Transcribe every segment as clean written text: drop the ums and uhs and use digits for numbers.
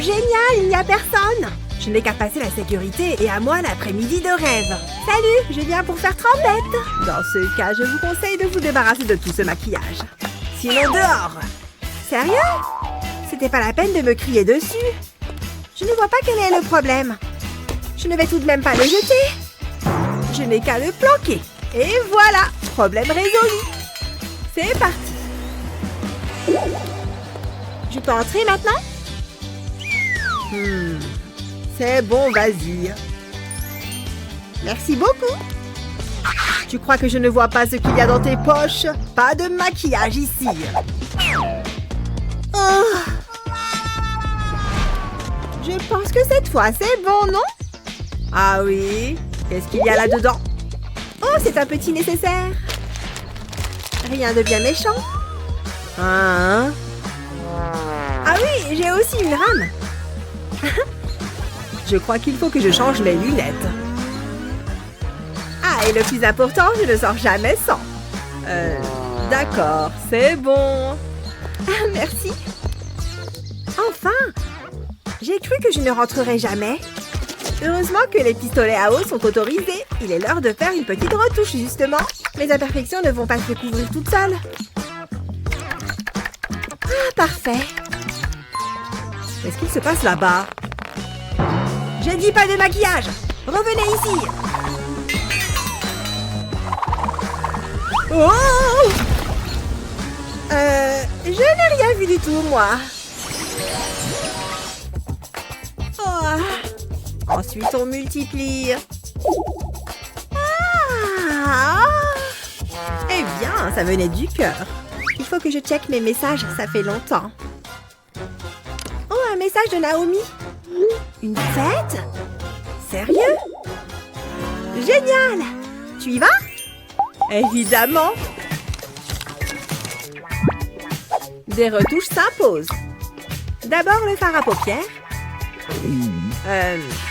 Génial, il n'y a personne. Je n'ai qu'à passer la sécurité et à moi l'après-midi de rêve. Salut, je viens pour faire trempette. Dans ce cas, je vous conseille de vous débarrasser de tout ce maquillage. Sinon dehors. Sérieux? C'était pas la peine de me crier dessus. Je ne vois pas quel est le problème. Je ne vais tout de même pas le jeter. Je n'ai qu'à le planquer. Et voilà, problème résolu. C'est parti. Je peux entrer maintenant? C'est bon, vas-y. Merci beaucoup. Tu crois que je ne vois pas ce qu'il y a dans tes poches? Pas de maquillage ici. Oh. Je pense que cette fois, c'est bon, non? Ah oui? Qu'est-ce qu'il y a là-dedans? Oh, c'est un petit nécessaire. Rien de bien méchant. Hein? Ah oui, j'ai aussi une rame. Je crois qu'il faut que je change mes lunettes. Ah, et le plus important, je ne sors jamais sans. D'accord, c'est bon. Ah, merci. Enfin! J'ai cru que je ne rentrerais jamais. Heureusement que les pistolets à eau sont autorisés. Il est l'heure de faire une petite retouche, justement. Mes imperfections ne vont pas se couvrir toutes seules. Ah, parfait. Qu'est-ce qu'il se passe là-bas? Je dis pas de maquillage. Revenez ici. Oh! Je n'ai rien vu du tout, moi. Oh. Ensuite, on multiplie. Ah! Eh bien, ça venait du cœur. Il faut que je check mes messages, ça fait longtemps. Oh, un message de Naomi. Une fête? Sérieux? Génial! Tu y vas? Évidemment! Des retouches s'imposent. D'abord le fard à paupières.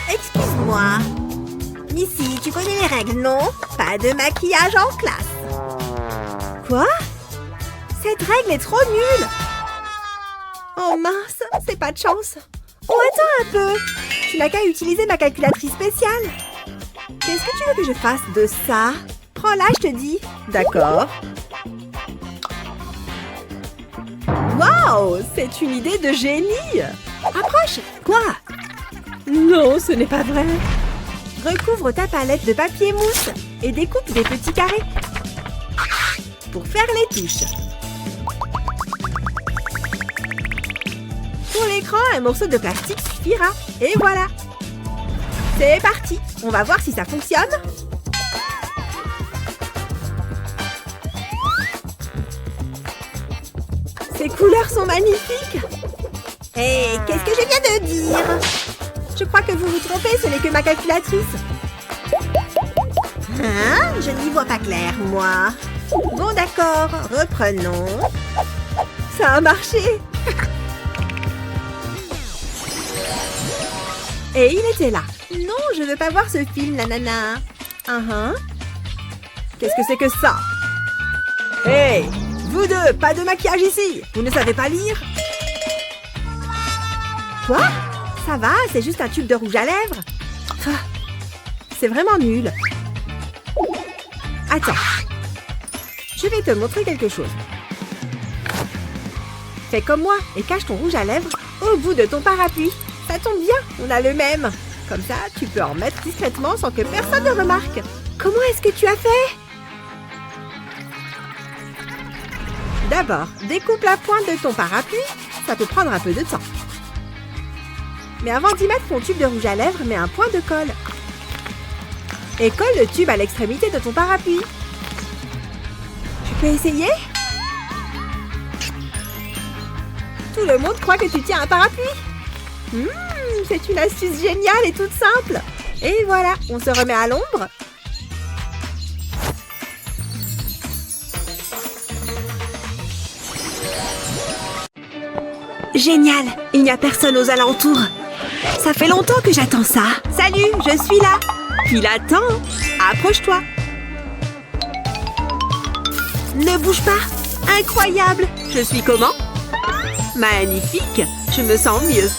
Excuse-moi. Missy, tu connais les règles, non? Pas de maquillage en classe. Quoi? Cette règle est trop nulle. Oh mince, c'est pas de chance. Oh, attends un peu. Tu n'as qu'à utiliser ma calculatrice spéciale. Qu'est-ce que tu veux que je fasse de ça? Prends-la, je te dis. D'accord. Waouh, c'est une idée de génie. Approche. Quoi? Non, ce n'est pas vrai. Recouvre ta palette de papier mousse et découpe des petits carrés. Pour faire les touches. Pour l'écran, un morceau de plastique suffira. Et voilà. C'est parti. On va voir si ça fonctionne. Ces couleurs sont magnifiques. Hé, qu'est-ce que je viens de dire? Je crois que vous vous trompez, ce n'est que ma calculatrice. Hein? Je n'y vois pas clair, moi. Bon, d'accord, reprenons. Ça a marché. Et il était là. Non, je ne veux pas voir ce film, nanana. Qu'est-ce que c'est que ça? Hey, vous deux, pas de maquillage ici. Vous ne savez pas lire? Quoi? Ça va, c'est juste un tube de rouge à lèvres. Ah, c'est vraiment nul. Attends. Je vais te montrer quelque chose. Fais comme moi et cache ton rouge à lèvres au bout de ton parapluie. Ça tombe bien, on a le même. Comme ça, tu peux en mettre discrètement sans que personne ne remarque. Comment est-ce que tu as fait? D'abord, découpe la pointe de ton parapluie. Ça peut prendre un peu de temps. Mais avant d'y mettre ton tube de rouge à lèvres, mets un point de colle. Et colle le tube à l'extrémité de ton parapluie. Tu peux essayer? Tout le monde croit que tu tiens un parapluie. C'est une astuce géniale et toute simple. Et voilà, on se remet à l'ombre. Génial, il n'y a personne aux alentours. Ça fait longtemps que j'attends ça. Salut, je suis là. Puis l'attends. Approche-toi. Ne bouge pas. Incroyable. Je suis comment? Magnifique. Je me sens mieux.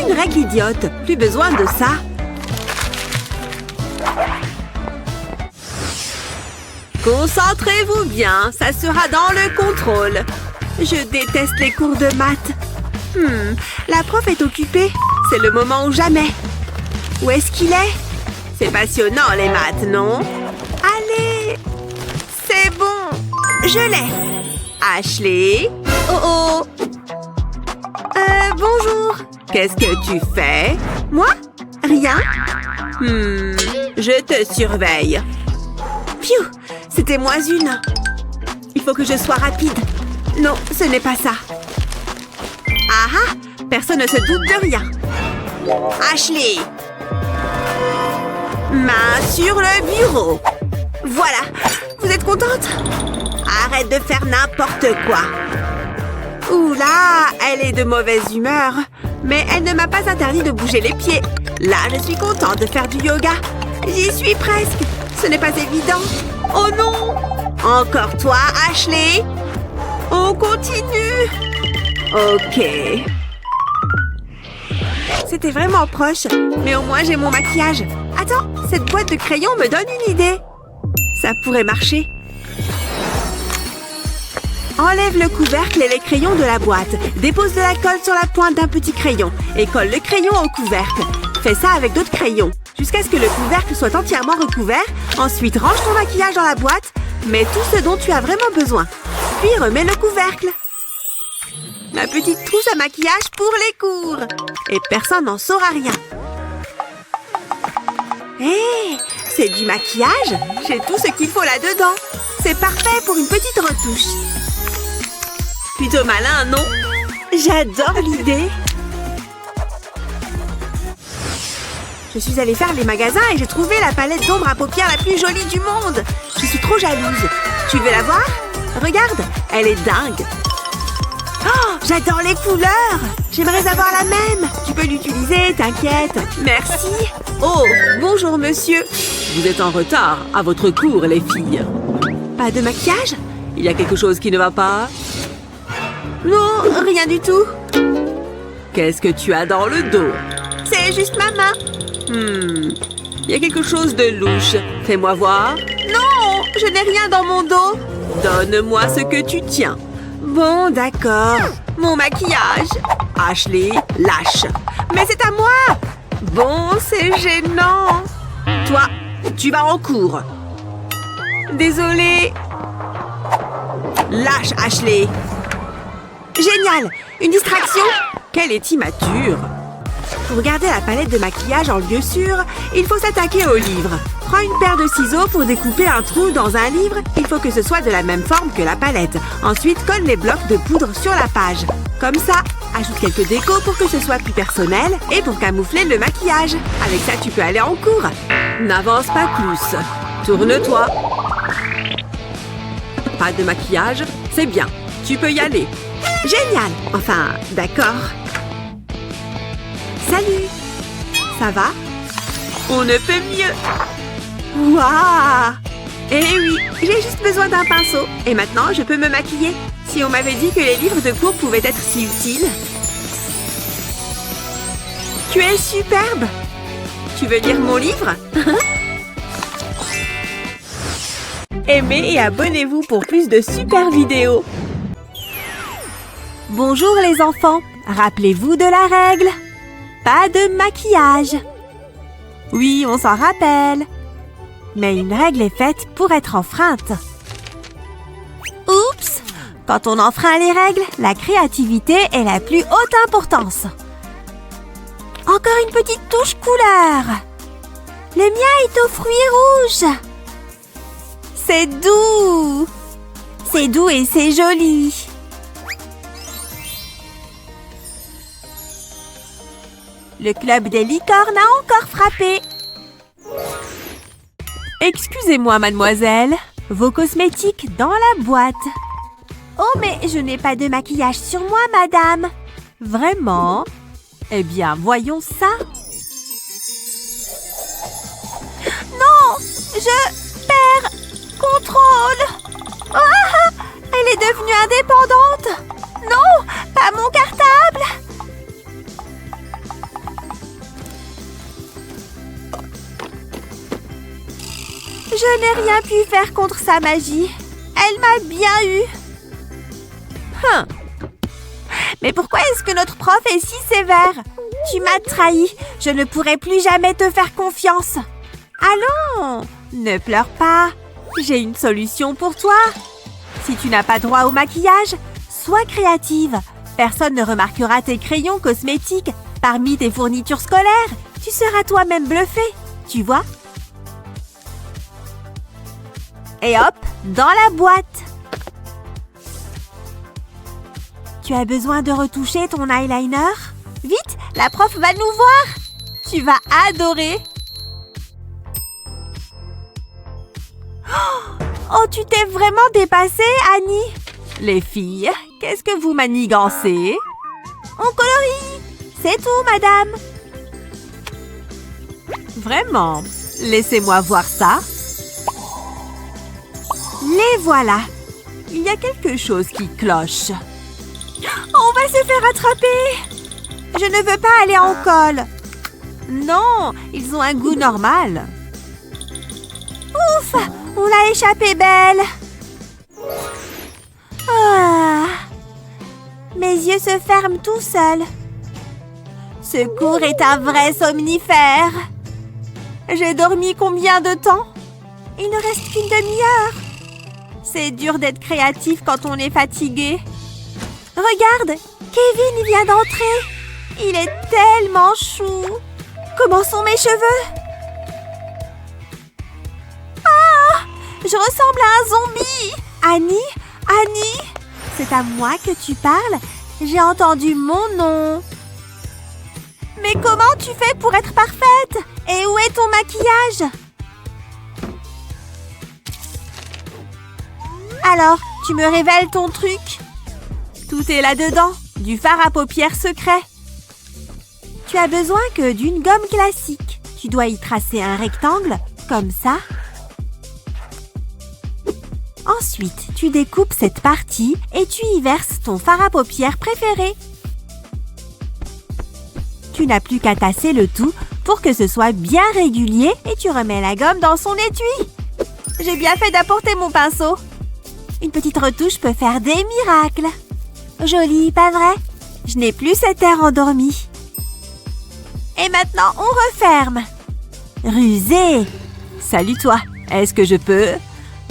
une règle idiote. Plus besoin de ça. Concentrez-vous bien, ça sera dans le contrôle. Je déteste les cours de maths. La prof est occupée. C'est le moment ou jamais. Où est-ce qu'il est? C'est passionnant les maths, non? Allez! C'est bon! Je l'ai! Ashley? Oh! Bonjour! Qu'est-ce que tu fais? Moi? Rien? Je te surveille. Pfiou! C'était moins une. Il faut que je sois rapide. Non, ce n'est pas ça. Ah! Personne ne se doute de rien. Ashley! Main sur le bureau. Voilà. Vous êtes contente? Arrête de faire n'importe quoi. Oula, elle est de mauvaise humeur. Mais elle ne m'a pas interdit de bouger les pieds. Là, je suis contente de faire du yoga. J'y suis presque. Ce n'est pas évident. Oh non! Encore toi, Ashley? On continue. Ok. C'était vraiment proche, mais au moins j'ai mon maquillage. Attends, cette boîte de crayons me donne une idée. Ça pourrait marcher. Enlève le couvercle et les crayons de la boîte. Dépose de la colle sur la pointe d'un petit crayon et colle le crayon au couvercle. Fais ça avec d'autres crayons, jusqu'à ce que le couvercle soit entièrement recouvert. Ensuite, range ton maquillage dans la boîte. Mets tout ce dont tu as vraiment besoin. Puis remets le couvercle. Ma petite trousse à maquillage pour les cours. Et personne n'en saura rien. Hé, c'est du maquillage. J'ai tout ce qu'il faut là-dedans. C'est parfait pour une petite retouche. Plutôt malin, non? J'adore l'idée. Je suis allée faire les magasins et j'ai trouvé la palette d'ombre à paupières la plus jolie du monde. Je suis trop jalouse. Tu veux la voir? Regarde, elle est dingue. Oh, j'adore les couleurs. J'aimerais avoir la même. Tu peux l'utiliser, t'inquiète. Merci. Oh, bonjour monsieur. Vous êtes en retard à votre cours, les filles. Pas de maquillage? Il y a quelque chose qui ne va pas? Non, rien du tout. Qu'est-ce que tu as dans le dos? C'est juste ma main. Il y a quelque chose de louche. Fais-moi voir. Non, je n'ai rien dans mon dos. Donne-moi ce que tu tiens. Bon, d'accord. Mon maquillage. Ashley, lâche. Mais c'est à moi. Bon, c'est gênant. Toi, tu vas en cours. Désolée. Lâche, Ashley. Génial. Une distraction. Quelle est immature. Pour garder la palette de maquillage en lieu sûr, il faut s'attaquer au livre. Prends une paire de ciseaux pour découper un trou dans un livre. Il faut que ce soit de la même forme que la palette. Ensuite, colle les blocs de poudre sur la page. Comme ça. Ajoute quelques décos pour que ce soit plus personnel et pour camoufler le maquillage. Avec ça, tu peux aller en cours. N'avance pas plus. Tourne-toi. Pas de maquillage, c'est bien. Tu peux y aller. Génial. Enfin, d'accord. Salut. Ça va? On ne peut mieux. Waouh! Eh oui, j'ai juste besoin d'un pinceau. Et maintenant, je peux me maquiller. Si on m'avait dit que les livres de cours pouvaient être si utiles. Tu es superbe. Tu veux lire mon livre? Aimez et abonnez-vous pour plus de super vidéos. Bonjour les enfants. Rappelez-vous de la règle. Pas de maquillage. Oui, on s'en rappelle. Mais une règle est faite pour être enfreinte. Oups! Quand on enfreint les règles, la créativité est la plus haute importance. Encore une petite touche couleur. Le mien est aux fruits rouges. C'est doux. C'est doux et c'est joli. Le club des licornes a encore frappé. Excusez-moi, mademoiselle. Vos cosmétiques dans la boîte. Oh, mais je n'ai pas de maquillage sur moi, madame. Vraiment? Eh bien, voyons ça. Non! Je perds contrôle. Ah! Elle est devenue indépendante. Non! Pas mon cartable. Je n'ai rien pu faire contre sa magie. Elle m'a bien eu. Mais pourquoi est-ce que notre prof est si sévère? Tu m'as trahi. Je ne pourrai plus jamais te faire confiance. Allons, ne pleure pas. J'ai une solution pour toi. Si tu n'as pas droit au maquillage, sois créative. Personne ne remarquera tes crayons cosmétiques parmi tes fournitures scolaires. Tu seras toi-même bluffé, tu vois? Et hop, dans la boîte. Tu as besoin de retoucher ton eyeliner? Vite, la prof va nous voir. Tu vas adorer. Oh, tu t'es vraiment dépassée, Annie. Les filles, qu'est-ce que vous manigancez? On colorie. C'est tout, madame. Vraiment? Laissez-moi voir ça. Les voilà. Il y a quelque chose qui cloche. On va se faire attraper. Je ne veux pas aller en colle. Non, ils ont un goût normal. Ouf, on a échappé belle. Ah, mes yeux se ferment tout seuls. Ce cours est un vrai somnifère. J'ai dormi combien de temps? Il ne reste qu'une demi-heure. C'est dur d'être créatif quand on est fatigué. Regarde, Kevin vient d'entrer. Il est tellement chou. Comment sont mes cheveux? Ah, je ressemble à un zombie. Annie, Annie, c'est à moi que tu parles? J'ai entendu mon nom. Mais comment tu fais pour être parfaite? Et où est ton maquillage? Alors, tu me révèles ton truc? Tout est là-dedans, du fard à paupières secret. Tu as besoin que d'une gomme classique. Tu dois y tracer un rectangle, comme ça. Ensuite, tu découpes cette partie et tu y verses ton fard à paupières préféré. Tu n'as plus qu'à tasser le tout pour que ce soit bien régulier et tu remets la gomme dans son étui. J'ai bien fait d'apporter mon pinceau. Une petite retouche peut faire des miracles. Joli, pas vrai? Je n'ai plus cet air endormi. Et maintenant, on referme. Rusé. Salut toi, est-ce que je peux?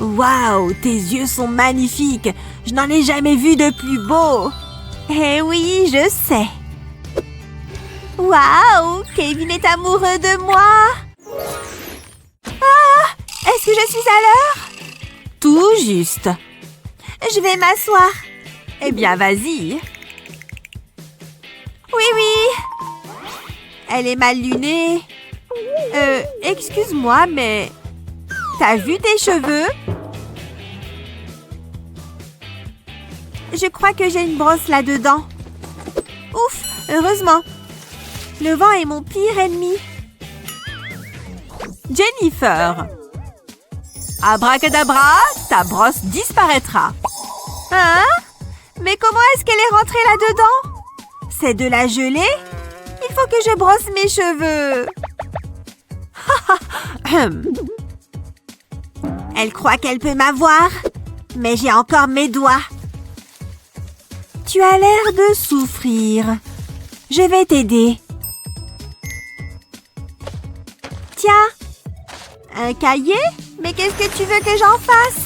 Waouh, tes yeux sont magnifiques. Je n'en ai jamais vu de plus beau. Eh oui, je sais. Waouh, Kevin est amoureux de moi. Ah, est-ce que je suis à l'heure? Tout juste. Je vais m'asseoir. Eh bien, vas-y. Oui, oui. Elle est mal lunée. Excuse-moi, mais... T'as vu tes cheveux? Je crois que j'ai une brosse là-dedans. Ouf, heureusement. Le vent est mon pire ennemi. Jennifer. Abracadabra, ta brosse disparaîtra. Hein? Mais comment est-ce qu'elle est rentrée là-dedans? C'est de la gelée? Il faut que je brosse mes cheveux. Elle croit qu'elle peut m'avoir, mais j'ai encore mes doigts. Tu as l'air de souffrir. Je vais t'aider. Tiens, un cahier? Mais qu'est-ce que tu veux que j'en fasse?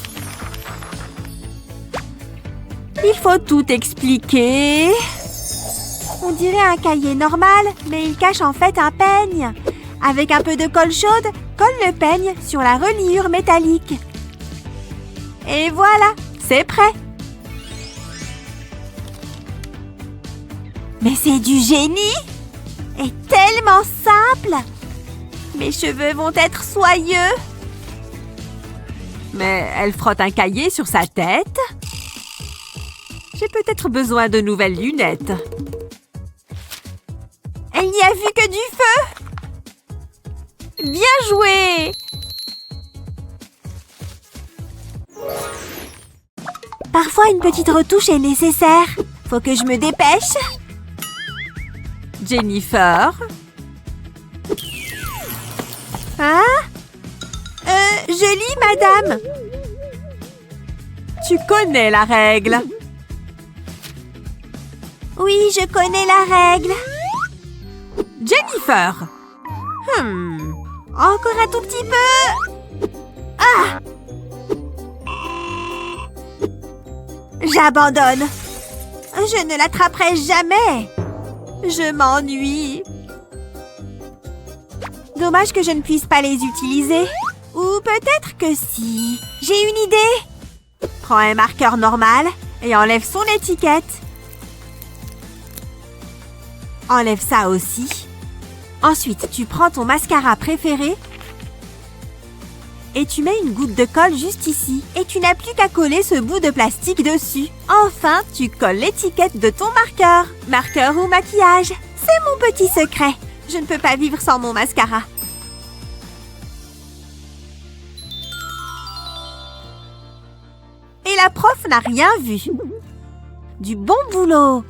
Il faut tout expliquer. On dirait un cahier normal, mais il cache en fait un peigne. Avec un peu de colle chaude, colle le peigne sur la reliure métallique. Et voilà, c'est prêt. Mais c'est du génie! Et tellement simple! Mes cheveux vont être soyeux. Mais elle frotte un cahier sur sa tête. J'ai peut-être besoin de nouvelles lunettes. Elle n'y a vu que du feu! Bien joué! Parfois, une petite retouche est nécessaire. Faut que je me dépêche. Jennifer? Hein? Je lis, madame. Tu connais la règle. Oui, je connais la règle. Jennifer. Encore un tout petit peu. Ah! J'abandonne. Je ne l'attraperai jamais. Je m'ennuie. Dommage que je ne puisse pas les utiliser. Ou peut-être que si. J'ai une idée. Prends un marqueur normal et enlève son étiquette. Enlève ça aussi. Ensuite, tu prends ton mascara préféré et tu mets une goutte de colle juste ici. Et tu n'as plus qu'à coller ce bout de plastique dessus. Enfin, tu colles l'étiquette de ton marqueur. Marqueur ou maquillage, c'est mon petit secret. Je ne peux pas vivre sans mon mascara. Et la prof n'a rien vu. Du bon boulot.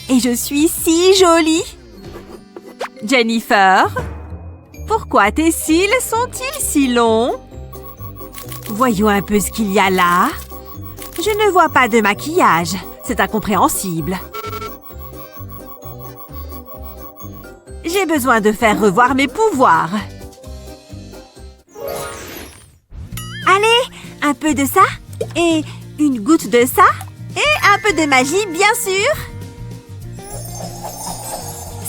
Et je suis si jolie. Jennifer, pourquoi tes cils sont-ils si longs? Voyons un peu ce qu'il y a là. Je ne vois pas de maquillage. C'est incompréhensible. J'ai besoin de faire revoir mes pouvoirs. Allez, un peu de ça et une goutte de ça et un peu de magie, bien sûr.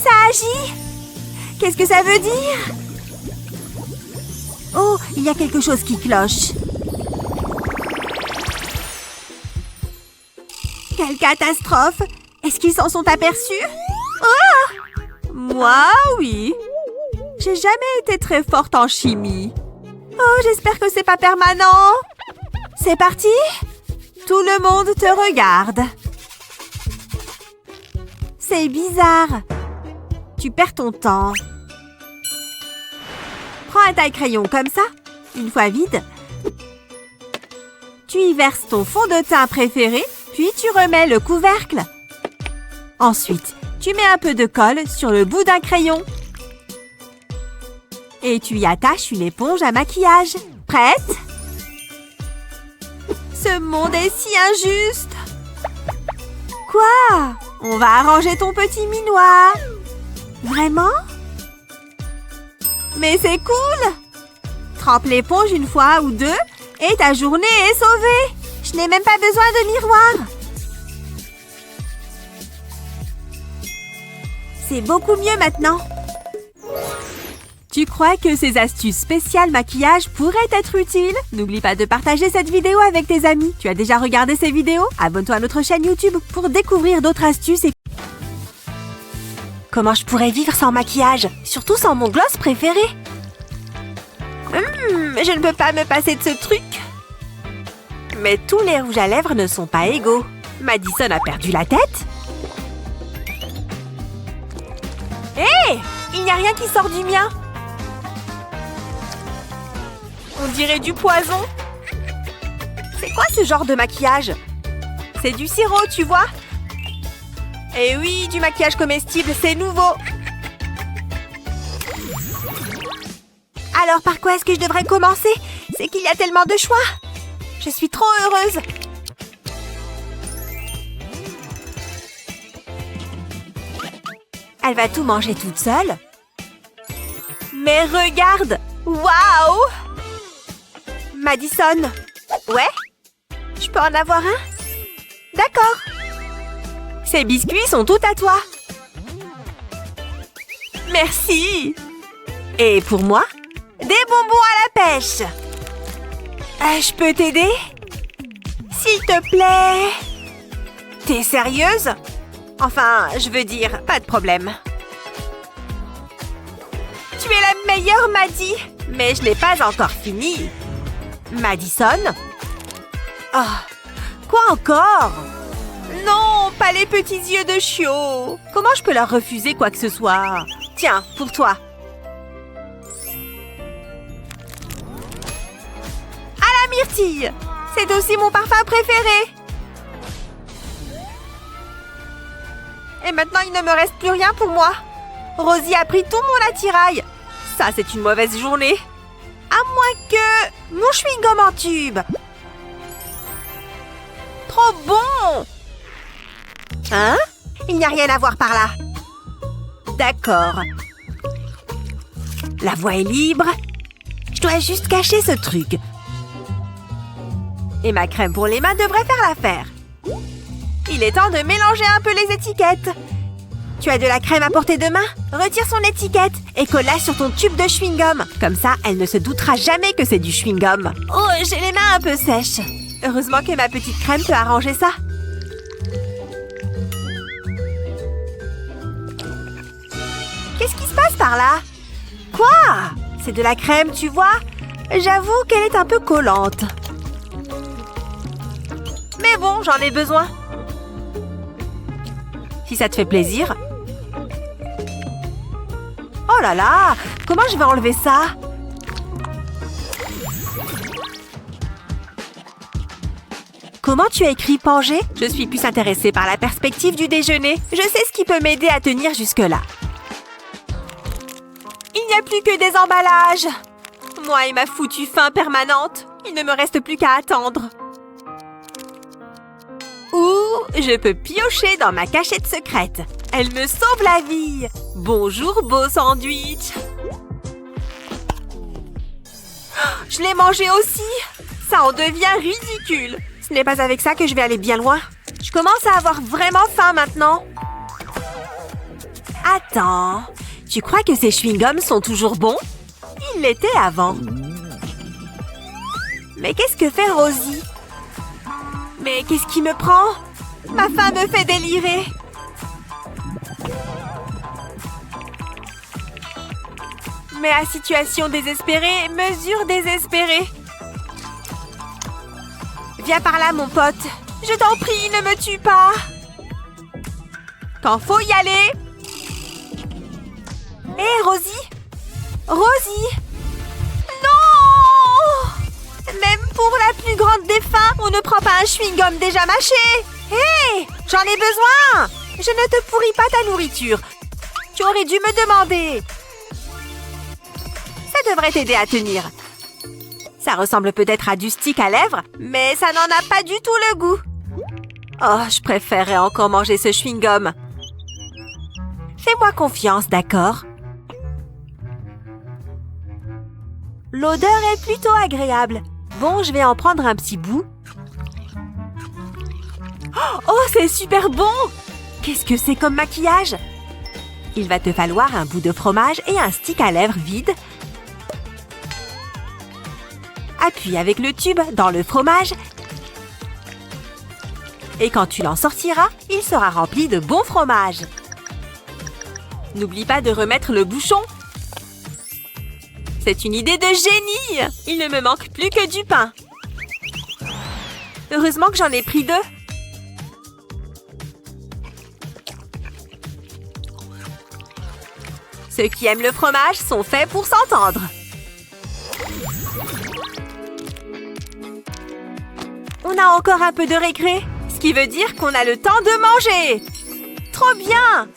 Ça agit. Qu'est-ce que ça veut dire? Oh, il y a quelque chose qui cloche. Quelle catastrophe! Est-ce qu'ils s'en sont aperçus? Oh! Moi, oui. J'ai jamais été très forte en chimie. Oh, j'espère que c'est pas permanent. C'est parti? Tout le monde te regarde. C'est bizarre. Tu perds ton temps. Prends un taille-crayon comme ça, une fois vide. Tu y verses ton fond de teint préféré, puis tu remets le couvercle. Ensuite, tu mets un peu de colle sur le bout d'un crayon. Et tu y attaches une éponge à maquillage. Prête? Ce monde est si injuste. Quoi? On va arranger ton petit minois. Vraiment? Mais c'est cool! Trempe l'éponge une fois ou deux et ta journée est sauvée. Je n'ai même pas besoin de miroir. C'est beaucoup mieux maintenant. Tu crois que ces astuces spéciales maquillage pourraient être utiles? N'oublie pas de partager cette vidéo avec tes amis. Tu as déjà regardé ces vidéos? Abonne-toi à notre chaîne YouTube pour découvrir d'autres astuces et... Comment je pourrais vivre sans maquillage? Surtout sans mon gloss préféré. Je ne peux pas me passer de ce truc. Mais tous les rouges à lèvres ne sont pas égaux. Madison a perdu la tête? Hé! Il n'y a rien qui sort du mien. On dirait du poison. C'est quoi ce genre de maquillage? C'est du sirop, tu vois? Eh oui, du maquillage comestible, c'est nouveau. Alors, par quoi est-ce que je devrais commencer? C'est qu'il y a tellement de choix. Je suis trop heureuse. Elle va tout manger toute seule. Mais regarde! Waouh! Madison. Ouais? Je peux en avoir un? D'accord. Ces biscuits sont tout à toi. Merci. Et pour moi, des bonbons à la pêche. Je peux t'aider? S'il te plaît. T'es sérieuse? Enfin, je veux dire, pas de problème. Tu es la meilleure, Maddie. Mais je n'ai pas encore fini. Madison? Oh, quoi encore? Non, pas les petits yeux de chiot. Comment je peux leur refuser quoi que ce soit? Tiens, pour toi. À la myrtille. C'est aussi mon parfum préféré. Et maintenant, il ne me reste plus rien pour moi. Rosie a pris tout mon attirail. Ça, c'est une mauvaise journée. À moins que... Mon chewing-gum en tube. Trop bon! Hein? Il n'y a rien à voir par là. D'accord. La voie est libre. Je dois juste cacher ce truc. Et ma crème pour les mains devrait faire l'affaire. Il est temps de mélanger un peu les étiquettes. Tu as de la crème à portée de main? Retire son étiquette et colle-la sur ton tube de chewing-gum. Comme ça, elle ne se doutera jamais que c'est du chewing-gum. Oh, j'ai les mains un peu sèches. Heureusement que ma petite crème peut arranger ça. Qu'est-ce qui se passe par là? Quoi? C'est de la crème, tu vois? J'avoue qu'elle est un peu collante. Mais bon, j'en ai besoin. Si ça te fait plaisir. Oh là là! Comment je vais enlever ça? Comment tu as écrit Pangée? Je suis plus intéressée par la perspective du déjeuner. Je sais ce qui peut m'aider à tenir jusque-là. Il n'y a plus que des emballages. Moi et ma foutue faim permanente. Il ne me reste plus qu'à attendre. Ou je peux piocher dans ma cachette secrète. Elle me sauve la vie. Bonjour, beau sandwich. Je l'ai mangé aussi. Ça en devient ridicule. Ce n'est pas avec ça que je vais aller bien loin. Je commence à avoir vraiment faim maintenant. Attends, tu crois que ces chewing-gums sont toujours bons? Ils l'étaient avant. Mais qu'est-ce que fait Rosie? Mais qu'est-ce qui me prend? Ma faim me fait délirer. Mais à situation désespérée, mesure désespérée. Viens par là, mon pote. Je t'en prie, ne me tue pas. Quand faut y aller. Hé, Rosie? Rosie? Non! Même pour la plus grande des faims, on ne prend pas un chewing-gum déjà mâché. Hé! J'en ai besoin! Je ne te pourris pas ta nourriture. Tu aurais dû me demander. Ça devrait t'aider à tenir. Ça ressemble peut-être à du stick à lèvres, mais ça n'en a pas du tout le goût. Oh, je préférerais encore manger ce chewing-gum. Fais-moi confiance, d'accord? L'odeur est plutôt agréable. Bon, je vais en prendre un petit bout. Oh, c'est super bon! Qu'est-ce que c'est comme maquillage? Il va te falloir un bout de fromage et un stick à lèvres vide. Appuie avec le tube dans le fromage. Et quand tu l'en sortiras, il sera rempli de bon fromage. N'oublie pas de remettre le bouchon. C'est une idée de génie! Il ne me manque plus que du pain. Heureusement que j'en ai pris 2. Ceux qui aiment le fromage sont faits pour s'entendre. On a encore un peu de récré, ce qui veut dire qu'on a le temps de manger. Trop bien!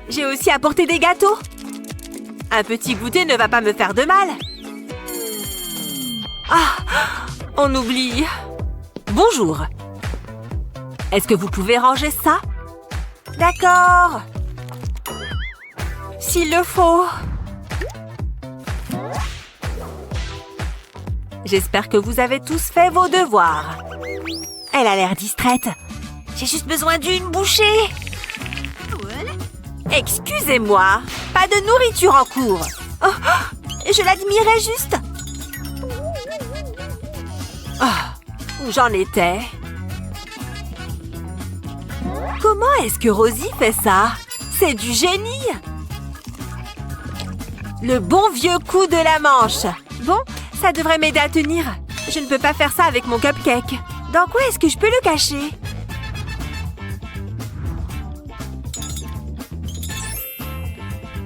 J'ai aussi apporté des gâteaux. Un petit goûter ne va pas me faire de mal. Ah, on oublie. Bonjour. Est-ce que vous pouvez ranger ça? D'accord. S'il le faut. J'espère que vous avez tous fait vos devoirs. Elle a l'air distraite. J'ai juste besoin d'une bouchée. Excusez-moi, pas de nourriture en cours. Oh, je l'admirais juste. Oh, où j'en étais? Comment est-ce que Rosie fait ça? C'est du génie! Le bon vieux coup de la manche. Bon, ça devrait m'aider à tenir. Je ne peux pas faire ça avec mon cupcake. Dans quoi est-ce que je peux le cacher?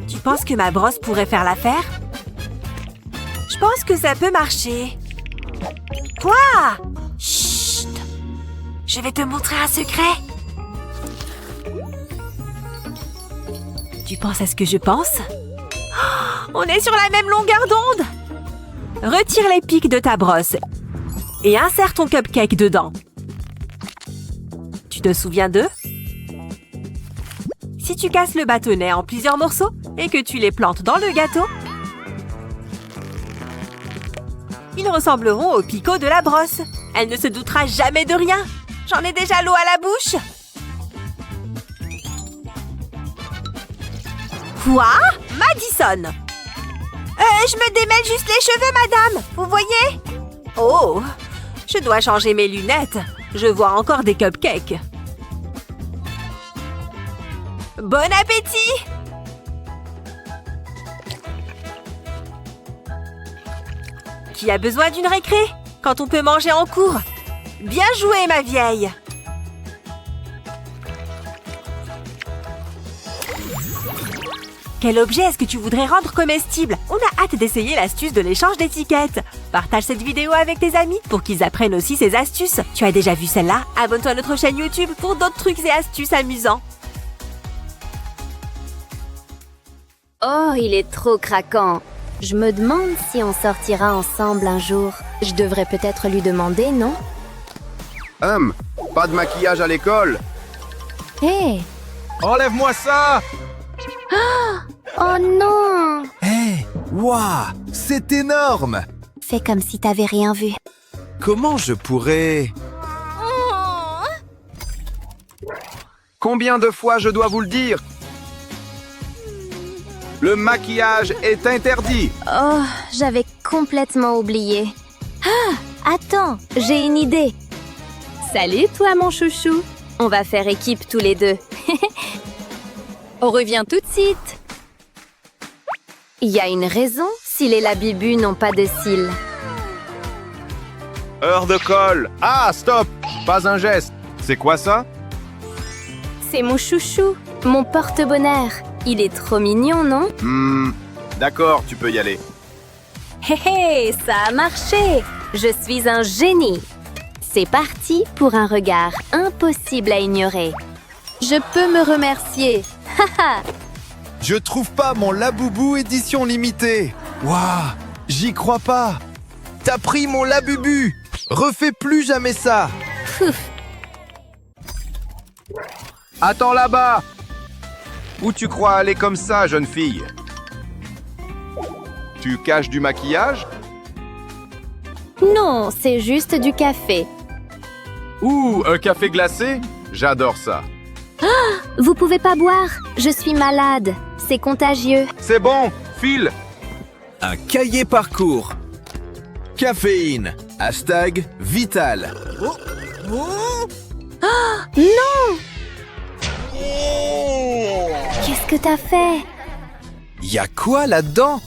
Tu penses que ma brosse pourrait faire l'affaire? Je pense que ça peut marcher. Quoi? Chut! Je vais te montrer un secret. Tu penses à ce que je pense? On est sur la même longueur d'onde. Retire les pics de ta brosse et insère ton cupcake dedans. Tu te souviens d'eux? Si tu casses le bâtonnet en plusieurs morceaux et que tu les plantes dans le gâteau, ils ressembleront aux picots de la brosse. Elle ne se doutera jamais de rien. J'en ai déjà l'eau à la bouche. Quoi? Madison! Je me démêle juste les cheveux, madame. Vous voyez? Oh, je dois changer mes lunettes. Je vois encore des cupcakes. Bon appétit! Qui a besoin d'une récré quand on peut manger en cours? Bien joué, ma vieille! Quel objet est-ce que tu voudrais rendre comestible? On a hâte d'essayer l'astuce de l'échange d'étiquettes. Partage cette vidéo avec tes amis pour qu'ils apprennent aussi ces astuces. Tu as déjà vu celle-là? Abonne-toi à notre chaîne YouTube pour d'autres trucs et astuces amusants. Oh, il est trop craquant. Je me demande si on sortira ensemble un jour. Je devrais peut-être lui demander, non? Pas de maquillage à l'école. Hé! Enlève-moi ça! Oh non! Hé! Waouh! C'est énorme! Fais comme si t'avais rien vu. Comment je pourrais... Combien de fois je dois vous le dire? Le maquillage est interdit. Oh, j'avais complètement oublié. Ah! Attends, j'ai une idée. Salut toi, mon chouchou. On va faire équipe tous les deux. On revient tout de suite. Il y a une raison si les labibus n'ont pas de cils. Heure de colle. Ah, stop! Pas un geste. C'est quoi ça? C'est mon chouchou, mon porte-bonheur. Il est trop mignon, non? D'accord, tu peux y aller. Hé hé, ça a marché! Je suis un génie! C'est parti pour un regard impossible à ignorer. Je peux me remercier. Haha! Je trouve pas mon Laboubou édition limitée. Waouh! J'y crois pas. T'as pris mon Labubu. Refais plus jamais ça. Attends là-bas! Où tu crois aller comme ça, jeune fille? Tu caches du maquillage? Non, c'est juste du café. Ouh, un café glacé? J'adore ça. Vous pouvez pas boire, je suis malade. C'est contagieux. C'est bon, file! Un cahier parcours. Caféine. Hashtag vital. Non! Qu'est-ce que t'as fait? Y a quoi là-dedans?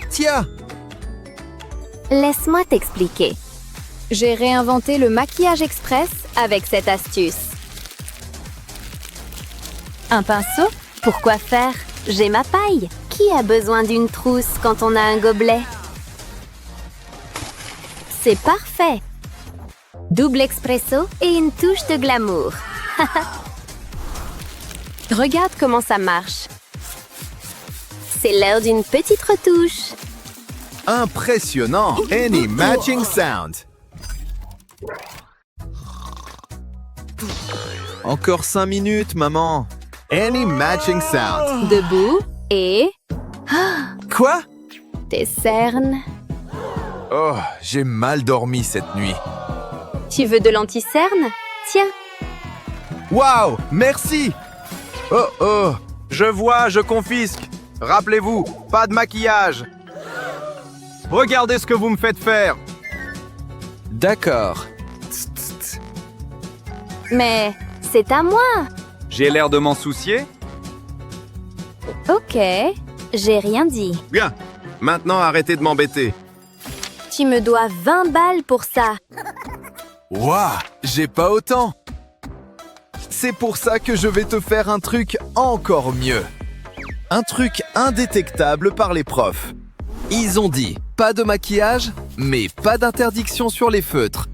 Tiens! Laisse-moi t'expliquer. J'ai réinventé le maquillage express avec cette astuce. Un pinceau? Pourquoi faire? J'ai ma paille. Qui a besoin d'une trousse quand on a un gobelet? C'est parfait. Double expresso et une touche de glamour. Regarde comment ça marche. C'est l'heure d'une petite retouche. Impressionnant! Any matching sound. Encore 5 minutes, maman. Any matching sound. Debout et... Quoi? tes cernes. Oh, j'ai mal dormi cette nuit. Tu veux de l'anti-cerne? Tiens. Waouh, merci! Oh oh, Je vois, je confisque. Rappelez-vous, pas de maquillage. Regardez ce que vous me faites faire. d'accord. Mais c'est à moi. J'ai l'air de m'en soucier? Ok, j'ai rien dit. Bien. Maintenant, arrêtez de m'embêter. Tu me dois 20 balles pour ça. Waouh, j'ai pas autant. C'est pour ça que je vais te faire un truc encore mieux. Un truc indétectable par les profs. Ils ont dit pas de maquillage, mais pas d'interdiction sur les feutres.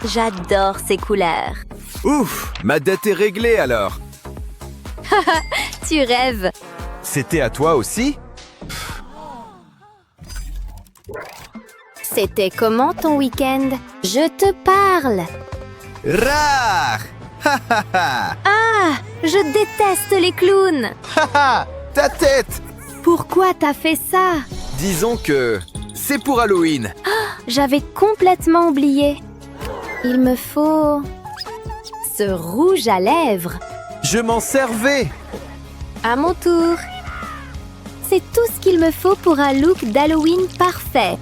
J'adore ces couleurs. Ouf, ma dette est réglée alors. Tu rêves. C'était à toi aussi? C'était comment ton week-end? Je te parle. Rare! Ha ha ha! Ah, je déteste les clowns. Ha ha! Ta tête! Pourquoi t'as fait ça? Disons que c'est pour Halloween. J'avais complètement oublié. Il me faut... ce rouge à lèvres. Je m'en servais. À mon tour. C'est tout ce qu'il me faut pour un look d'Halloween parfait.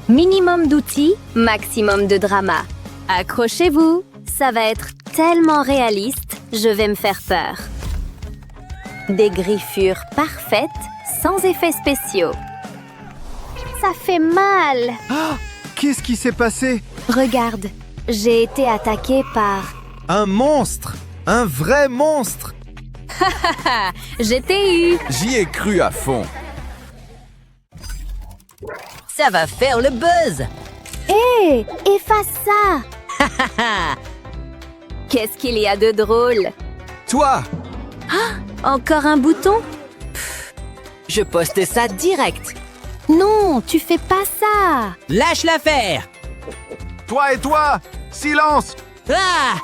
Minimum d'outils, maximum de drama. Accrochez-vous, ça va être tellement réaliste, je vais me faire peur. Des griffures parfaites, sans effets spéciaux. Ça fait mal. Qu'est-ce qui s'est passé? Regarde, j'ai été attaquée par... Un monstre! Un vrai monstre! Je t'ai eu. J'y ai cru à fond. Ça va faire le buzz. Hé, efface ça. Qu'est-ce qu'il y a de drôle? Toi! Encore un bouton? Je poste ça direct. Non, tu fais pas ça. Lâche l'affaire. Toi et toi, silence! Ah!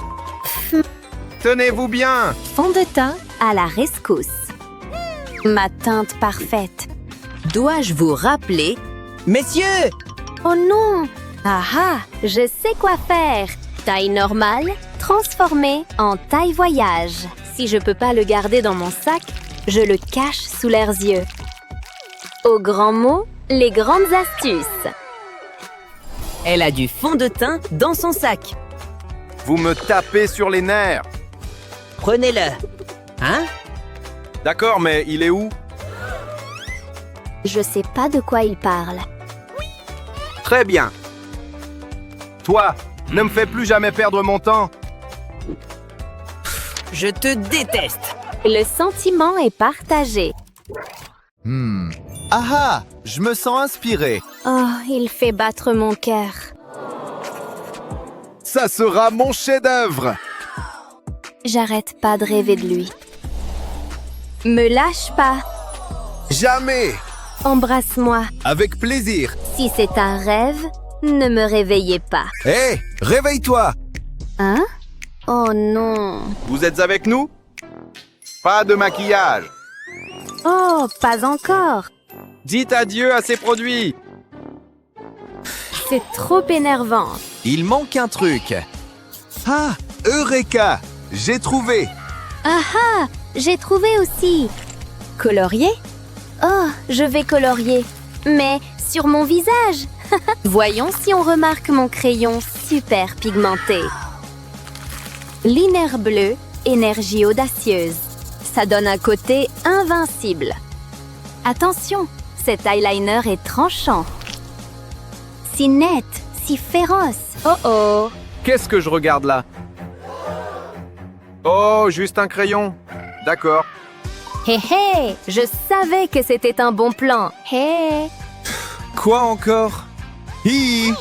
Tenez-vous bien! Fond de teint à la rescousse. Ma teinte parfaite. Dois-je vous rappeler? Messieurs! Oh non! Ah ah, je sais quoi faire. Taille normale, transformée en taille voyage. Si je peux pas le garder dans mon sac, je le cache sous leurs yeux. Au grand mot, les grandes astuces. Elle a du fond de teint dans son sac. Vous me tapez sur les nerfs! Prenez-le. Hein? D'accord, mais il est où? Je sais pas de quoi il parle. Très bien. Toi, ne me fais plus jamais perdre mon temps. Je te déteste. Le sentiment est partagé. Ah ah! Je me sens inspiré. Oh, il fait battre mon cœur. Ça sera mon chef-d'œuvre! J'arrête pas de rêver de lui. Me lâche pas. Jamais! Embrasse-moi. Avec plaisir. Si c'est un rêve, ne me réveillez pas. Hé! Réveille-toi! Hein? Oh non. Vous êtes avec nous? Pas de maquillage. Oh, pas encore. Dites adieu à ces produits. C'est trop énervant. Il manque un truc. Ah! Eureka! J'ai trouvé! Ah ah, j'ai trouvé aussi. Colorier? Oh, je vais colorier. Mais sur mon visage. Voyons si on remarque mon crayon super pigmenté. Liner bleu, énergie audacieuse. Ça donne un côté invincible. Attention, cet eyeliner est tranchant. Si net, si féroce. Oh oh. Qu'est-ce que je regarde là? Oh, juste un crayon. D'accord. Hé hé, je savais que c'était un bon plan. Hé. Quoi encore? Hi!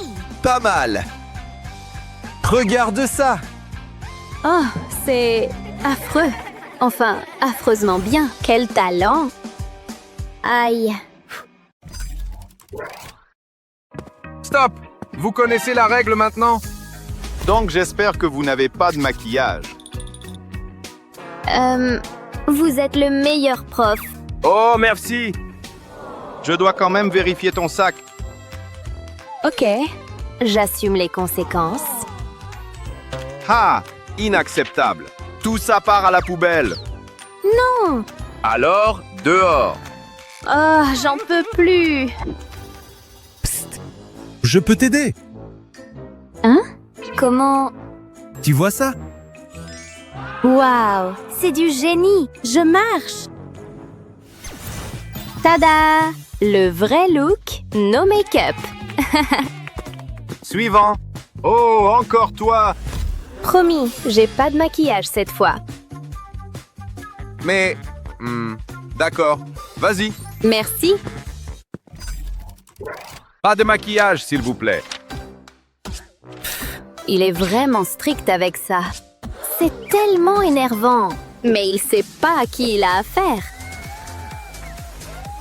Pas mal! Regarde ça! Oh, c'est affreux. Enfin, affreusement bien. Quel talent. Aïe. Stop! Vous connaissez la règle maintenant? Donc j'espère que vous n'avez pas de maquillage. Vous êtes le meilleur prof. Oh, merci! Je dois quand même vérifier ton sac. Ok, j'assume les conséquences. Ah! Inacceptable. Tout ça part à la poubelle. Non. Alors, dehors. Oh, j'en peux plus. Je peux t'aider! Hein? Comment? Tu vois ça? Waouh, c'est du génie. Je marche. Tada! Le vrai look, no make-up. Suivant. Oh, encore toi. Promis, j'ai pas de maquillage cette fois. Mais... d'accord. Vas-y. Merci. Pas de maquillage, s'il vous plaît. Il est vraiment strict avec ça. C'est tellement énervant. Mais il sait pas à qui il a affaire.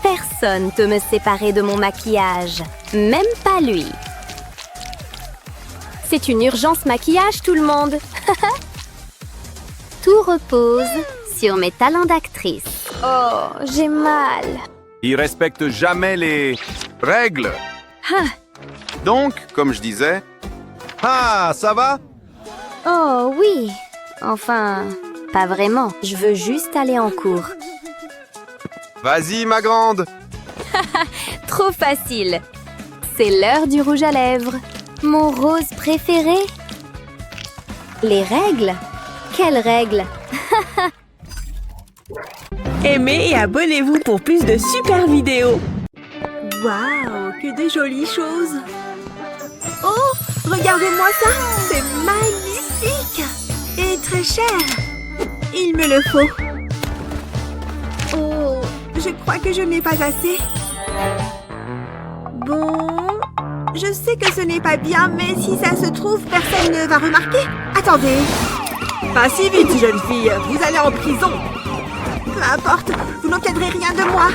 Personne peut me séparer de mon maquillage, même pas lui. C'est une urgence maquillage, tout le monde. Tout repose sur mes talents d'actrice. Oh, j'ai mal. Il respecte jamais les règles. Donc, comme je disais... Ah, ça va? Oh oui. Enfin, pas vraiment. Je veux juste aller en cours. Vas-y, ma grande. Trop facile. C'est l'heure du rouge à lèvres. Mon rose préféré. Les règles? Quelles règles? Aimez et abonnez-vous pour plus de super vidéos. Waouh, que de jolies choses. Oh, regardez-moi ça, c'est magnifique et très cher. Il me le faut. Oh, je crois que je n'ai pas assez. Bon, je sais que ce n'est pas bien, mais si ça se trouve, personne ne va remarquer. Attendez. Pas si vite, jeune fille. Vous allez en prison. Peu importe, vous n'obtiendrez rien de moi.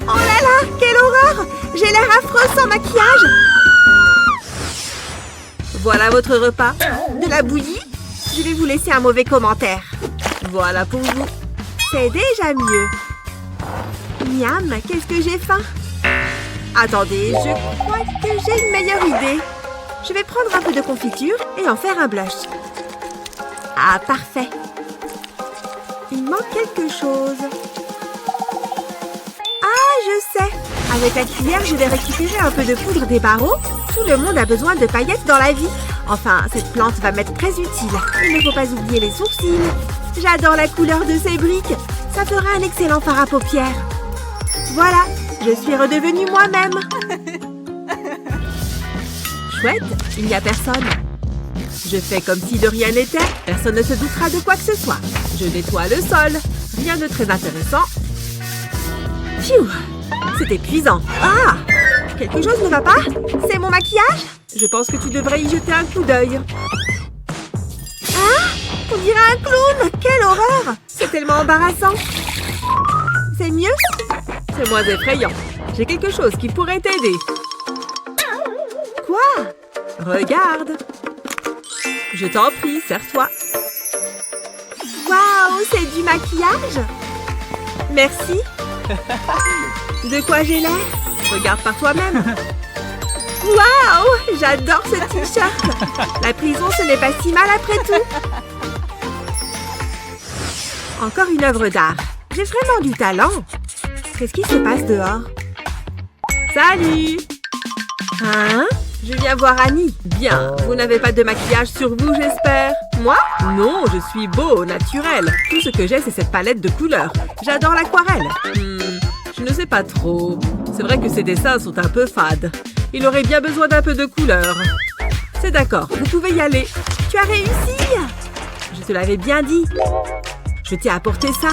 Oh là là, quelle horreur! J'ai l'air affreux sans maquillage. Voilà votre repas. De la bouillie? Je vais vous laisser un mauvais commentaire. Voilà pour vous. C'est déjà mieux. Miam, qu'est-ce que j'ai faim. Attendez, je crois que j'ai une meilleure idée. Je vais prendre un peu de confiture et en faire un blush. Ah, parfait. Il manque quelque chose. Ah, je sais. Avec la cuillère, je vais récupérer un peu de poudre des barreaux. Tout le monde a besoin de paillettes dans la vie. Enfin, cette plante va m'être très utile. Il ne faut pas oublier les sourcils. J'adore la couleur de ces briques. Ça fera un excellent fard à paupières. Voilà, je suis redevenue moi-même. Chouette, il n'y a personne. Je fais comme si de rien n'était. Personne ne se doutera de quoi que ce soit. Je nettoie le sol. Rien de très intéressant. Pfiou, c'est épuisant. Ah, quelque chose ne va pas? C'est mon maquillage? Je pense que tu devrais y jeter un coup d'œil. Ah, on dirait un clown. Quelle horreur. C'est tellement embarrassant. C'est mieux? C'est moins effrayant. J'ai quelque chose qui pourrait t'aider. Quoi? Regarde. Je t'en prie, serre-toi. Waouh, c'est du maquillage? Merci. De quoi j'ai l'air? Regarde par toi-même. Waouh, j'adore ce t-shirt. La prison, ce n'est pas si mal après tout. Encore une œuvre d'art. J'ai vraiment du talent. Qu'est-ce qui se passe dehors? Salut! Hein? Je viens voir Annie. Bien, vous n'avez pas de maquillage sur vous, j'espère? Moi? Non, je suis beau, naturel. Tout ce que j'ai, c'est cette palette de couleurs. J'adore l'aquarelle. Je ne sais pas trop. C'est vrai que ces dessins sont un peu fades. Il aurait bien besoin d'un peu de couleur. C'est d'accord, vous pouvez y aller. Tu as réussi? Je te l'avais bien dit. Je t'ai apporté ça.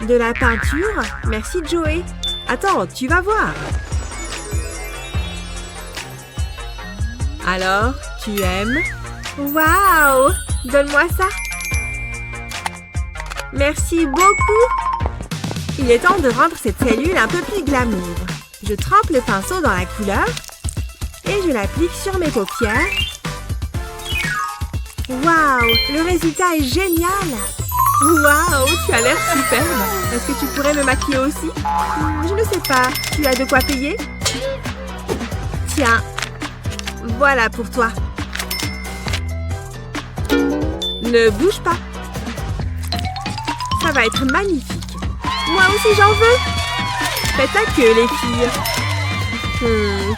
De la peinture? Merci, Joey. Attends, tu vas voir. Alors, tu aimes? Waouh! Donne-moi ça. Merci beaucoup. Il est temps de rendre cette cellule un peu plus glamour. Je trempe le pinceau dans la couleur et je l'applique sur mes paupières. Waouh! Le résultat est génial! Waouh, tu as l'air superbe. Est-ce que tu pourrais me maquiller aussi? Je ne sais pas. Tu as de quoi payer? Tiens. Voilà pour toi. Ne bouge pas. Ça va être magnifique. Moi aussi, j'en veux. Faites la queue, les filles.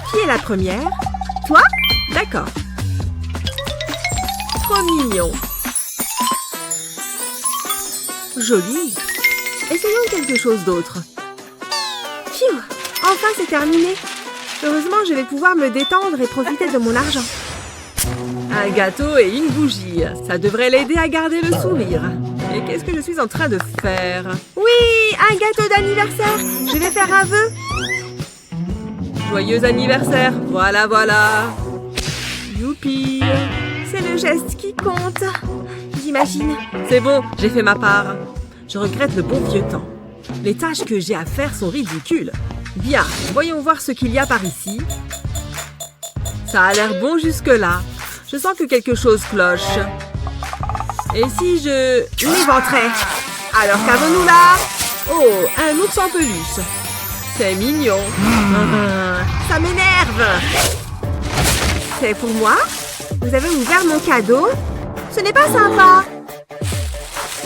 Qui est la première? Toi? D'accord. Trop mignon. Joli. Essayons quelque chose d'autre. Pfiou! Enfin, c'est terminé. Heureusement, je vais pouvoir me détendre et profiter de mon argent. Un gâteau et une bougie. Ça devrait l'aider à garder le sourire. Et qu'est-ce que je suis en train de faire? Oui, un gâteau d'anniversaire. Je vais faire un vœu. Joyeux anniversaire. Voilà, voilà. Youpi. C'est le geste qui compte. J'imagine. C'est bon, j'ai fait ma part. Je regrette le bon vieux temps. Les tâches que j'ai à faire sont ridicules. Bien, voyons voir ce qu'il y a par ici. Ça a l'air bon jusque-là. Je sens que quelque chose cloche. Et si je l'éventrais? Alors qu'avons-nous là? Oh, un ours en peluche. C'est mignon. Ça m'énerve. C'est pour moi? Vous avez ouvert mon cadeau? Ce n'est pas sympa.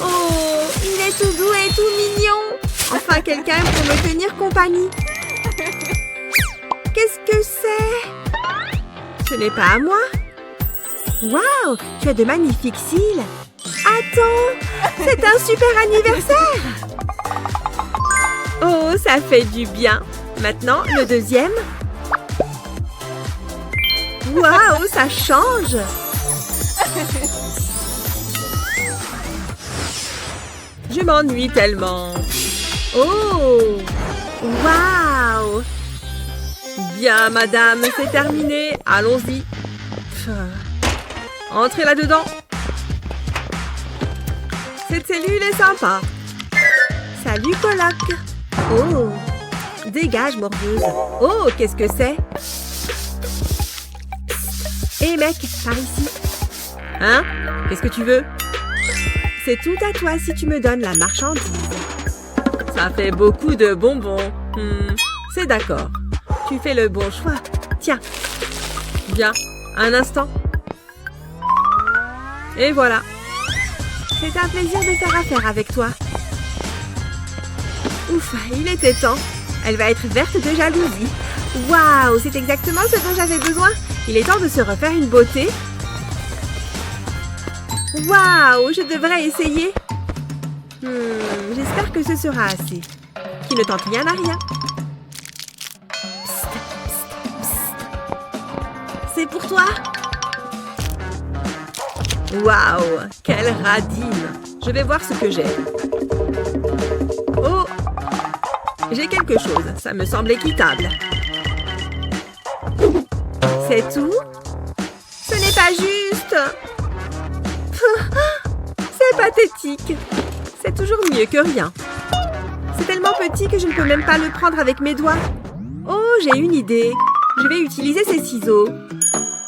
Oh, il est tout doux et tout mignon. Enfin, quelqu'un pour me tenir compagnie. Qu'est-ce que c'est? Ce n'est pas à moi. Waouh, tu as de magnifiques cils. Attends, c'est un super anniversaire. Oh, ça fait du bien. Maintenant, le deuxième. Waouh, ça change. Je m'ennuie tellement. Oh, waouh. Bien, madame, c'est terminé. Allons-y. Entrez là-dedans. Cette cellule est sympa. Salut, coloc. Oh, dégage, morveuse. Oh, qu'est-ce que c'est? Hé, mec, par ici. Hein? Qu'est-ce que tu veux? C'est tout à toi si tu me donnes la marchandise. Ça fait beaucoup de bonbons. C'est d'accord. Tu fais le bon choix. Tiens. Viens, un instant. Et voilà. C'est un plaisir de faire affaire avec toi. Ouf, il était temps. Elle va être verte de jalousie. Waouh, c'est exactement ce dont j'avais besoin. Il est temps de se refaire une beauté. Waouh, je devrais essayer. J'espère que ce sera assez. Qui ne tente rien à rien. Psst, psst, psst. C'est pour toi. Waouh, quelle radine. Je vais voir ce que j'ai. Oh, j'ai quelque chose. Ça me semble équitable. C'est tout? Ce n'est pas juste. C'est pathétique. C'est toujours mieux que rien. C'est tellement petit que je ne peux même pas le prendre avec mes doigts. Oh, j'ai une idée. Je vais utiliser ces ciseaux.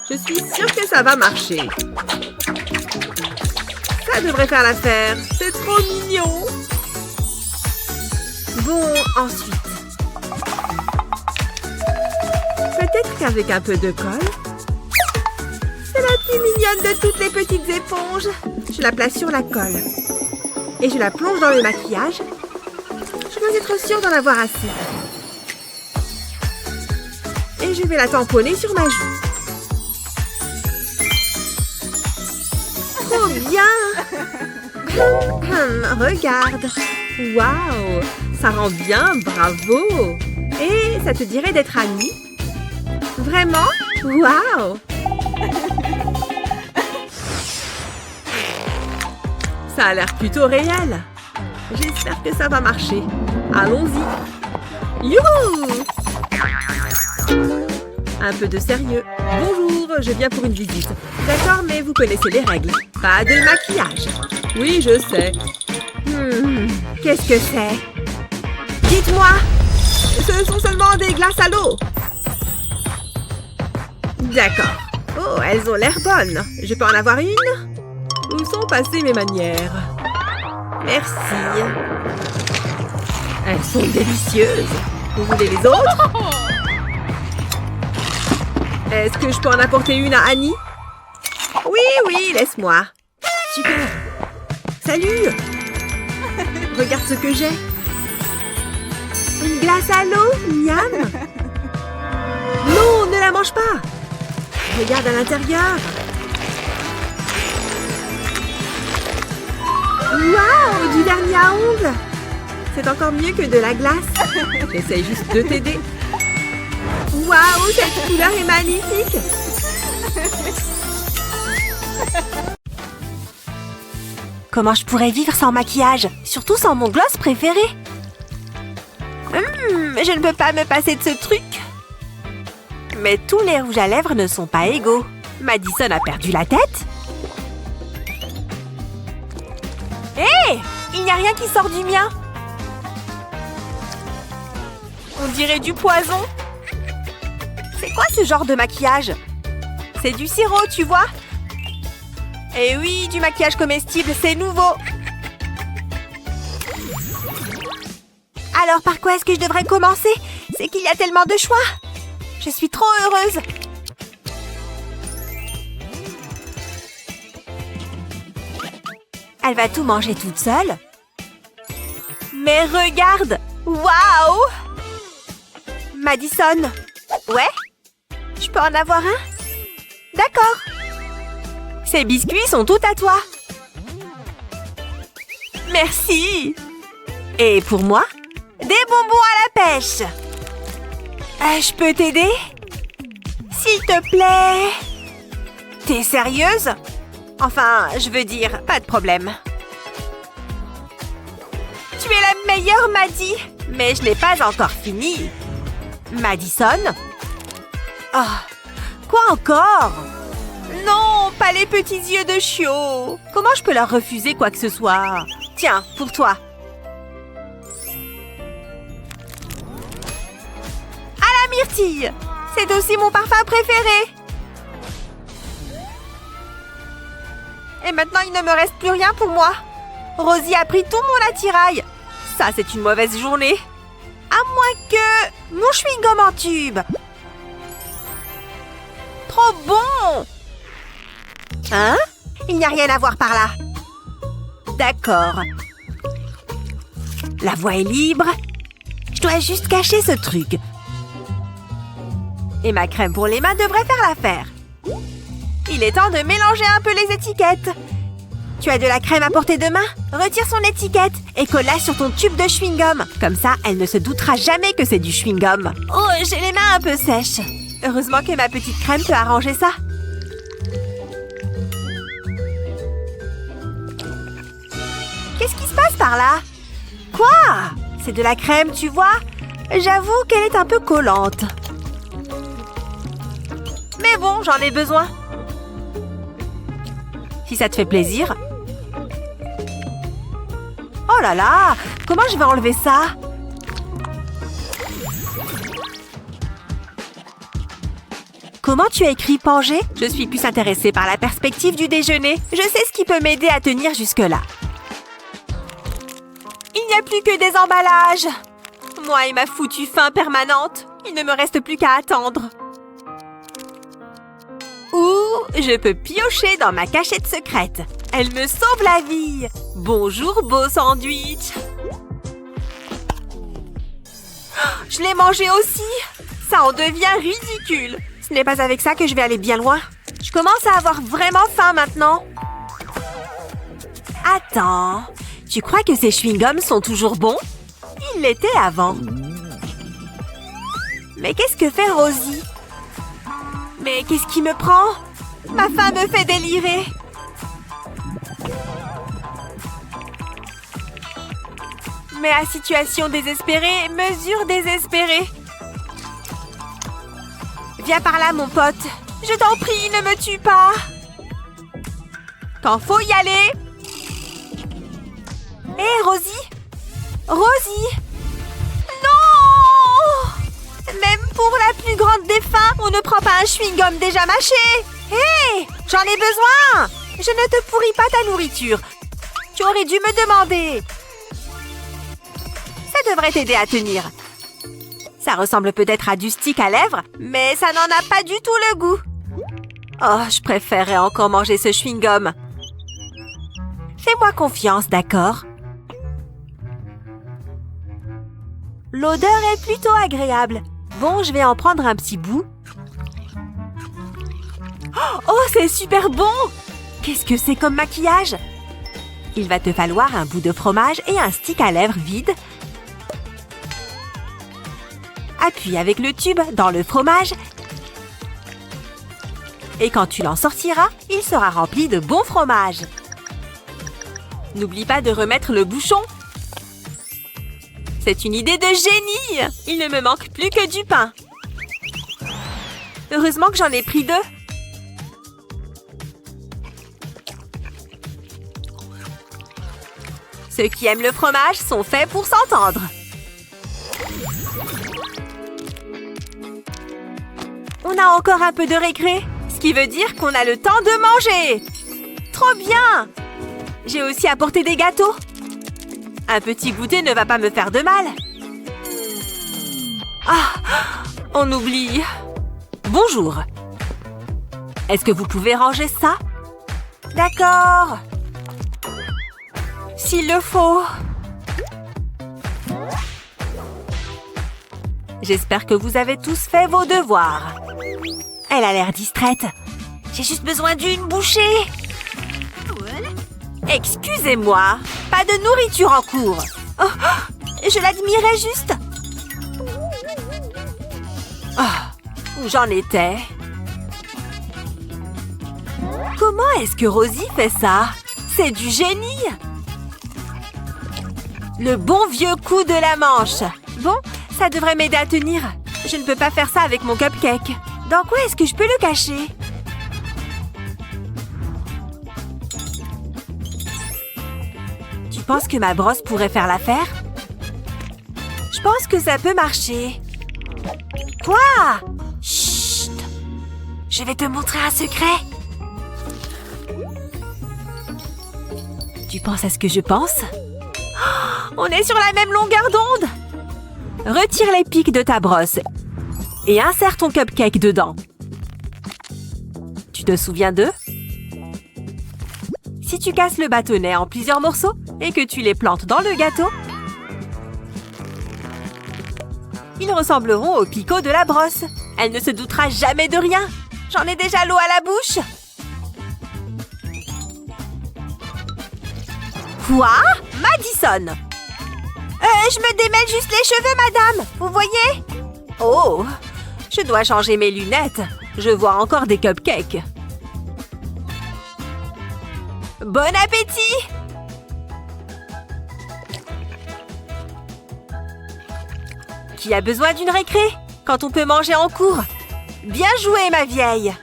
Je suis sûre que ça va marcher. Ça devrait faire l'affaire. C'est trop mignon. Bon, ensuite. Peut-être qu'avec un peu de colle. C'est la plus mignonne de toutes les petites éponges. Je la place sur la colle. Et je la plonge dans le maquillage. Je dois être sûre d'en avoir assez. Et je vais la tamponner sur ma joue. Trop bien! Regarde! Waouh! Ça rend bien, bravo! Et ça te dirait d'être amie? Vraiment? Waouh! Ça a l'air plutôt réel. J'espère que ça va marcher. Allons-y. Youhou! Un peu de sérieux. Bonjour, je viens pour une visite. D'accord, mais vous connaissez les règles. Pas de maquillage. Oui, je sais. Qu'est-ce que c'est? Dites-moi! Ce sont seulement des glaces à l'eau. D'accord. Oh, elles ont l'air bonnes. Je peux en avoir une? Où sont passées mes manières? Merci. Elles sont délicieuses. Vous voulez les autres? Est-ce que je peux en apporter une à Annie? Oui, oui, laisse-moi. Super. Salut. Regarde ce que j'ai. Une glace à l'eau, miam. Non, ne la mange pas. Regarde à l'intérieur. Waouh, du vernis à ongles. C'est encore mieux que de la glace. J'essaye juste de t'aider. Waouh, cette couleur est magnifique. Comment je pourrais vivre sans maquillage? Surtout sans mon gloss préféré. Je ne peux pas me passer de ce truc. Mais tous les rouges à lèvres ne sont pas égaux. Madison a perdu la tête. Hé! il n'y a rien qui sort du mien. On dirait du poison. C'est quoi ce genre de maquillage? C'est du sirop, tu vois? Eh oui, du maquillage comestible, c'est nouveau. Alors, par quoi est-ce que je devrais commencer? C'est qu'il y a tellement de choix. Je suis trop heureuse. Elle va tout manger toute seule. Mais regarde! Waouh! Madison. Ouais? Je peux en avoir un? D'accord. Ces biscuits sont tout à toi. Merci. Et pour moi, des bonbons à la pêche. Je peux t'aider? S'il te plaît. T'es sérieuse? Enfin, je veux dire, pas de problème. Tu es la meilleure, Maddie. Mais je n'ai pas encore fini. Madison? Oh, quoi encore? Non, pas les petits yeux de chiot. Comment je peux leur refuser quoi que ce soit? Tiens, pour toi. À la myrtille. C'est aussi mon parfum préféré. Et maintenant, il ne me reste plus rien pour moi. Rosie a pris tout mon attirail. Ça, c'est une mauvaise journée. À moins que... mon chewing-gum en tube. Trop bon! Hein? Il n'y a rien à voir par là. D'accord. La voie est libre. Je dois juste cacher ce truc. Et ma crème pour les mains devrait faire l'affaire. Il est temps de mélanger un peu les étiquettes. Tu as de la crème à portée de main? Retire son étiquette et colle-la sur ton tube de chewing-gum. Comme ça, elle ne se doutera jamais que c'est du chewing-gum. Oh, j'ai les mains un peu sèches. Heureusement que ma petite crème peut arranger ça. Qu'est-ce qui se passe par là? Quoi? C'est de la crème, tu vois? J'avoue qu'elle est un peu collante. Mais bon, j'en ai besoin. Si ça te fait plaisir. Oh là là! Comment je vais enlever ça? Comment tu as écrit Pangée? Je suis plus intéressée par la perspective du déjeuner. Je sais ce qui peut m'aider à tenir jusque-là. Il n'y a plus que des emballages. Moi et ma foutue faim permanente. Il ne me reste plus qu'à attendre. Ou je peux piocher dans ma cachette secrète. Elle me sauve la vie. Bonjour, beau sandwich. Je l'ai mangé aussi. Ça en devient ridicule. Ce n'est pas avec ça que je vais aller bien loin. Je commence à avoir vraiment faim maintenant. Attends, tu crois que ces chewing-gums sont toujours bons? Ils l'étaient avant. Mais qu'est-ce que fait Rosie? Mais qu'est-ce qui me prend? Ma faim me fait délirer. Mais à situation désespérée, mesure désespérée. Viens par là, mon pote. Je t'en prie, ne me tue pas. Quand faut y aller. Hé, Rosie? Rosie? Non! Même pour la plus grande des faims, on ne prend pas un chewing-gum déjà mâché. Hé! J'en ai besoin! Je ne te pourris pas ta nourriture. Tu aurais dû me demander. Ça devrait t'aider à tenir. Ça ressemble peut-être à du stick à lèvres, mais ça n'en a pas du tout le goût. Oh, je préférerais encore manger ce chewing-gum. Fais-moi confiance, d'accord? L'odeur est plutôt agréable. Bon, je vais en prendre un petit bout. Oh, c'est super bon! Qu'est-ce que c'est comme maquillage? Il va te falloir un bout de fromage et un stick à lèvres vide. Appuie avec le tube dans le fromage. Et quand tu l'en sortiras, il sera rempli de bon fromage. N'oublie pas de remettre le bouchon. C'est une idée de génie! Il ne me manque plus que du pain. Heureusement que j'en ai pris 2. Ceux qui aiment le fromage sont faits pour s'entendre. On a encore un peu de récré, ce qui veut dire qu'on a le temps de manger. Trop bien! J'ai aussi apporté des gâteaux. Un petit goûter ne va pas me faire de mal. Ah, on oublie. Bonjour. Est-ce que vous pouvez ranger ça? D'accord. S'il le faut. J'espère que vous avez tous fait vos devoirs. Elle a l'air distraite. J'ai juste besoin d'une bouchée. Excusez-moi, pas de nourriture en cours. Oh, je l'admirais juste. Oh, où j'en étais? Comment est-ce que Rosie fait ça? C'est du génie! Le bon vieux coup de la manche. Bon, ça devrait m'aider à tenir. Je ne peux pas faire ça avec mon cupcake. Dans quoi est-ce que je peux le cacher? Tu penses que ma brosse pourrait faire l'affaire? Je pense que ça peut marcher. Quoi? Chut! Je vais te montrer un secret. Tu penses à ce que je pense? Oh, on est sur la même longueur d'onde! Retire les pics de ta brosse et insère ton cupcake dedans. Tu te souviens d'eux? Si tu casses le bâtonnet en plusieurs morceaux et que tu les plantes dans le gâteau, ils ressembleront aux picots de la brosse. Elle ne se doutera jamais de rien. J'en ai déjà l'eau à la bouche. Quoi? Madison! Je me démêle juste les cheveux, madame. Vous voyez? Oh! Je dois changer mes lunettes. Je vois encore des cupcakes. Bon appétit! Qui a besoin d'une récré quand on peut manger en cours? Bien joué, ma vieille!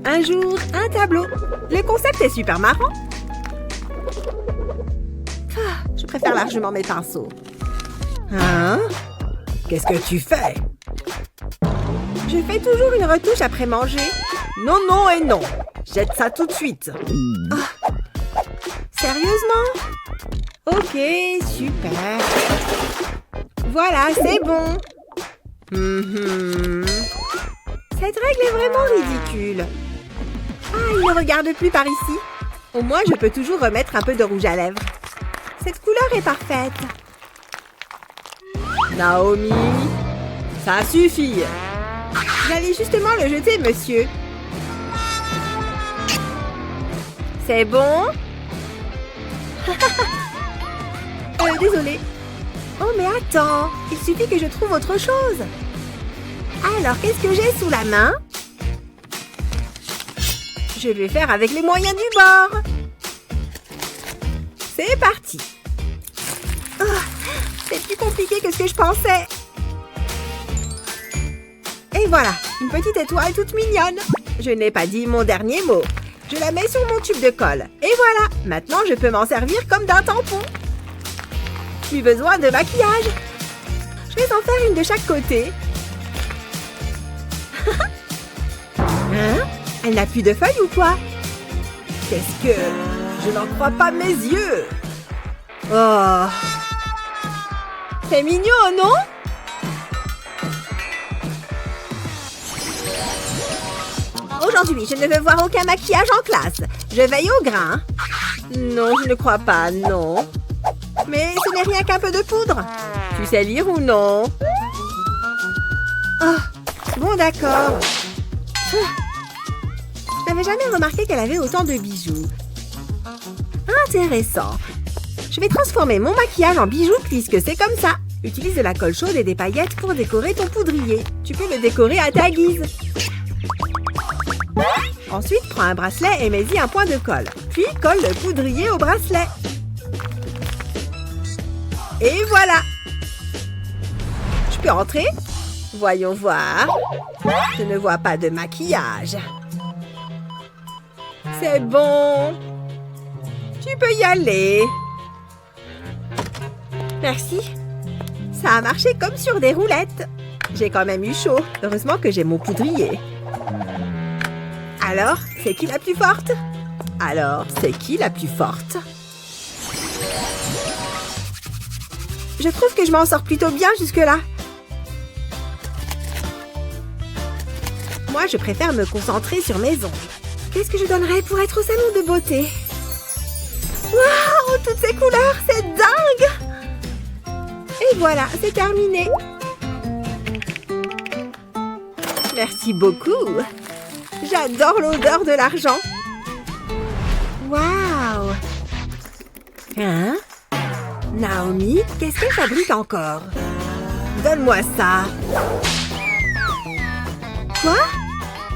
Un jour, un tableau. Le concept est super marrant. Je préfère largement mes pinceaux. Hein? Qu'est-ce que tu fais? Je fais toujours une retouche après manger. Non, non et non. Jette ça tout de suite. Oh. Sérieusement? Ok, super. Voilà, c'est bon. Cette règle est vraiment ridicule. Ah, il ne regarde plus par ici. Au moins, je peux toujours remettre un peu de rouge à lèvres. Cette couleur est parfaite. Naomi, ça suffit. J'allais justement le jeter, monsieur. C'est bon? Désolée. Oh, mais attends. Il suffit que je trouve autre chose. Alors, qu'est-ce que j'ai sous la main? Je vais faire avec les moyens du bord. C'est parti. Oh, c'est plus compliqué que ce que je pensais. Et voilà, une petite étoile toute mignonne. Je n'ai pas dit mon dernier mot. Je la mets sur mon tube de colle. Et voilà, maintenant je peux m'en servir comme d'un tampon. Plus besoin de maquillage. Je vais en faire une de chaque côté. Hein? Elle n'a plus de feuilles ou quoi? Qu'est-ce que... Je n'en crois pas mes yeux. Oh. C'est mignon, non? Aujourd'hui, je ne veux voir aucun maquillage en classe. Je veille au grain. Non, je ne crois pas, non. Mais ce n'est rien qu'un peu de poudre. Tu sais lire ou non? Oh, bon, d'accord. Je n'avais jamais remarqué qu'elle avait autant de bijoux. Intéressant. Je vais transformer mon maquillage en bijoux puisque c'est comme ça. Utilise de la colle chaude et des paillettes pour décorer ton poudrier. Tu peux le décorer à ta guise. Ensuite, prends un bracelet et mets-y un point de colle. Puis, colle le poudrier au bracelet. Et voilà! Je peux entrer? Voyons voir. Je ne vois pas de maquillage. C'est bon. Tu peux y aller. Merci. Ça a marché comme sur des roulettes. J'ai quand même eu chaud. Heureusement que j'ai mon poudrier. Alors, c'est qui la plus forte? Je trouve que je m'en sors plutôt bien jusque-là. Moi, je préfère me concentrer sur mes ongles. Qu'est-ce que je donnerais pour être au salon de beauté? Waouh, toutes ces couleurs, c'est dingue! Et voilà, c'est terminé. Merci beaucoup. J'adore l'odeur de l'argent. Waouh! Hein? Naomi, qu'est-ce qu'elle fabrique encore? Donne-moi ça. Quoi?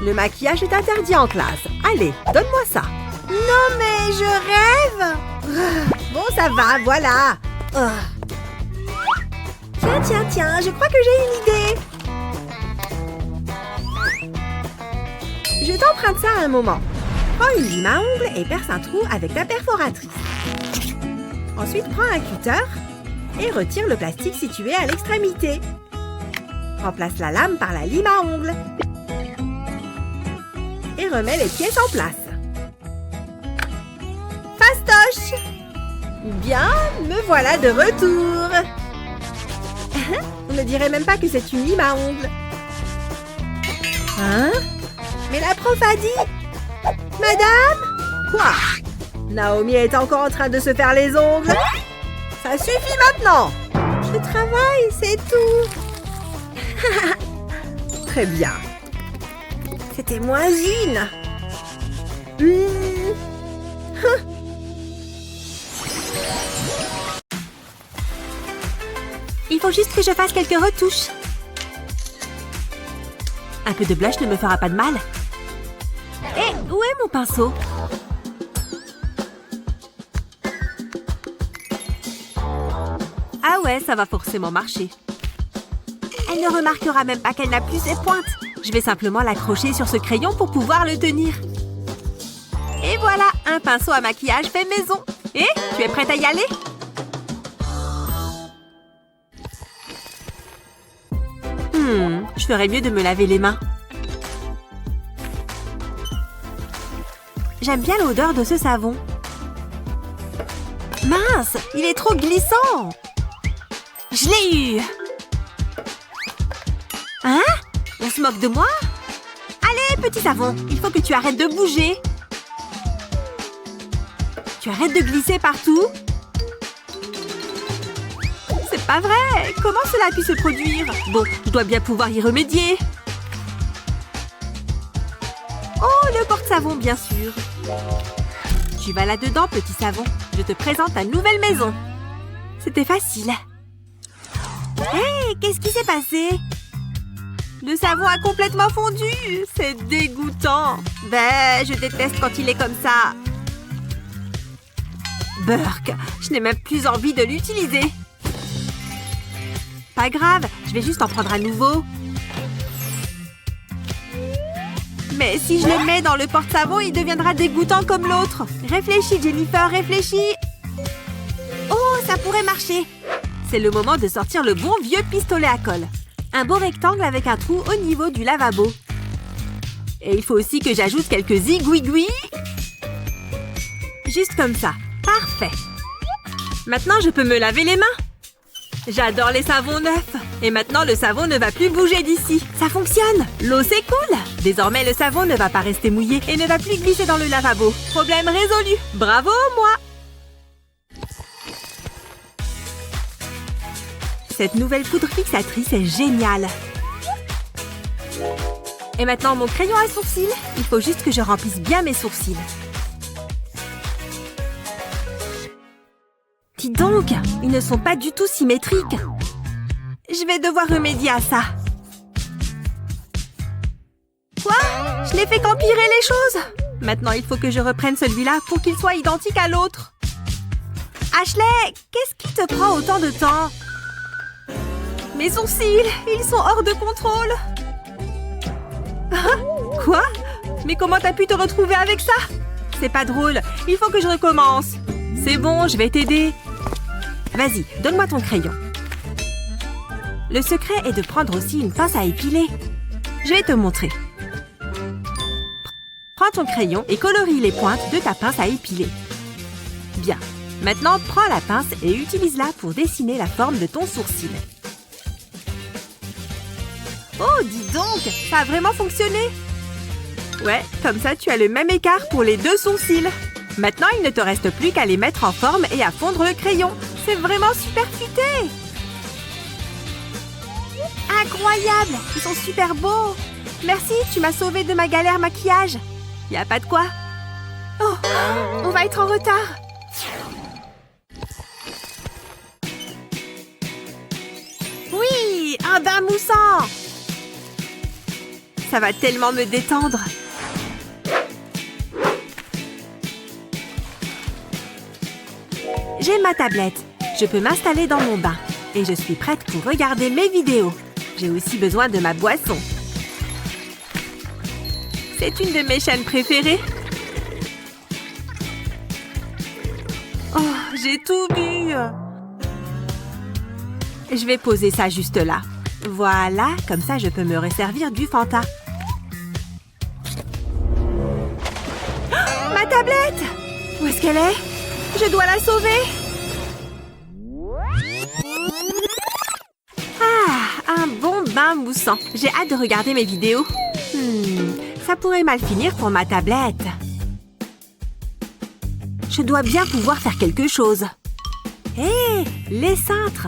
Le maquillage est interdit en classe. Allez, donne-moi ça. Non mais je rêve! Bon, ça va, voilà. Tiens, je crois que j'ai une idée. Je t'emprunte ça à un moment. Prends une lime à ongles et perce un trou avec ta perforatrice. Ensuite, prends un cutter et retire le plastique situé à l'extrémité. Remplace la lame par la lime à ongles. Et remets les pièces en place. Fastoche! Bien, me voilà de retour. On ne dirait même pas que c'est une lime à ongles. Hein? Mais la prof a dit... Madame? Quoi? Naomi est encore en train de se faire les ongles. Ça suffit maintenant. Je travaille, c'est tout. Très bien. C'était moins une. Il faut juste que je fasse quelques retouches. Un peu de blush ne me fera pas de mal. Et où est mon pinceau? Ah ouais, ça va forcément marcher. Elle ne remarquera même pas qu'elle n'a plus ses pointes. Je vais simplement l'accrocher sur ce crayon pour pouvoir le tenir. Et voilà, un pinceau à maquillage fait maison. Et tu es prête à y aller? Je ferais mieux de me laver les mains. J'aime bien l'odeur de ce savon. Mince, il est trop glissant. Je l'ai eu. Hein? On se moque de moi? Allez, petit savon, il faut que tu arrêtes de bouger. Tu arrêtes de glisser partout? C'est pas vrai! Comment cela a pu se produire? Bon, je dois bien pouvoir y remédier. Oh, le porte-savon, bien sûr. Tu vas là-dedans, petit savon. Je te présente ta nouvelle maison. C'était facile. Hé, qu'est-ce qui s'est passé? Le savon a complètement fondu. C'est dégoûtant. Ben, je déteste quand il est comme ça. Burk, je n'ai même plus envie de l'utiliser. Pas grave, je vais juste en prendre un nouveau. Mais si je le mets dans le porte-savon, il deviendra dégoûtant comme l'autre. Réfléchis, Jennifer, réfléchis. Oh, ça pourrait marcher. C'est le moment de sortir le bon vieux pistolet à colle. Un beau rectangle avec un trou au niveau du lavabo. Et il faut aussi que j'ajoute quelques zigouigouis. Juste comme ça. Parfait. Maintenant, je peux me laver les mains. J'adore les savons neufs. Et maintenant, le savon ne va plus bouger d'ici. Ça fonctionne. L'eau s'écoule. Désormais, le savon ne va pas rester mouillé et ne va plus glisser dans le lavabo. Problème résolu. Bravo, moi. Cette nouvelle poudre fixatrice est géniale. Et maintenant, mon crayon à sourcils. Il faut juste que je remplisse bien mes sourcils. Dis donc, ils ne sont pas du tout symétriques. Je vais devoir remédier à ça. Quoi? Je n'ai fait qu'empirer les choses. Maintenant, il faut que je reprenne celui-là pour qu'il soit identique à l'autre. Ashley, qu'est-ce qui te prend autant de temps? Mes sourcils, ils sont hors de contrôle. Quoi? Mais comment t'as pu te retrouver avec ça? c'est pas drôle. Il faut que je recommence. C'est bon, je vais t'aider. Vas-y, donne-moi ton crayon. Le secret est de prendre aussi une pince à épiler. Je vais te montrer. Prends ton crayon et colorie les pointes de ta pince à épiler. Bien. Maintenant, prends la pince et utilise-la pour dessiner la forme de ton sourcil. Oh, dis donc, ça a vraiment fonctionné. Ouais, comme ça, tu as le même écart pour les deux sourcils. Maintenant, il ne te reste plus qu'à les mettre en forme et à fondre le crayon. C'est vraiment super futé. Incroyable, ils sont super beaux. Merci, tu m'as sauvé de ma galère maquillage. Y a pas de quoi. Oh, on va être en retard. Oui, un bain moussant. Ça va tellement me détendre. J'ai ma tablette. Je peux m'installer dans mon bain. Et je suis prête pour regarder mes vidéos. J'ai aussi besoin de ma boisson. C'est une de mes chaînes préférées. Oh, j'ai tout bu. Je vais poser ça juste là. Voilà, comme ça je peux me resservir du Fanta. Oh, ma tablette! Où est-ce qu'elle est? Je dois la sauver. Ah, un bon bain moussant. J'ai hâte de regarder mes vidéos. Ça pourrait mal finir pour ma tablette. Je dois bien pouvoir faire quelque chose. Hé, les cintres!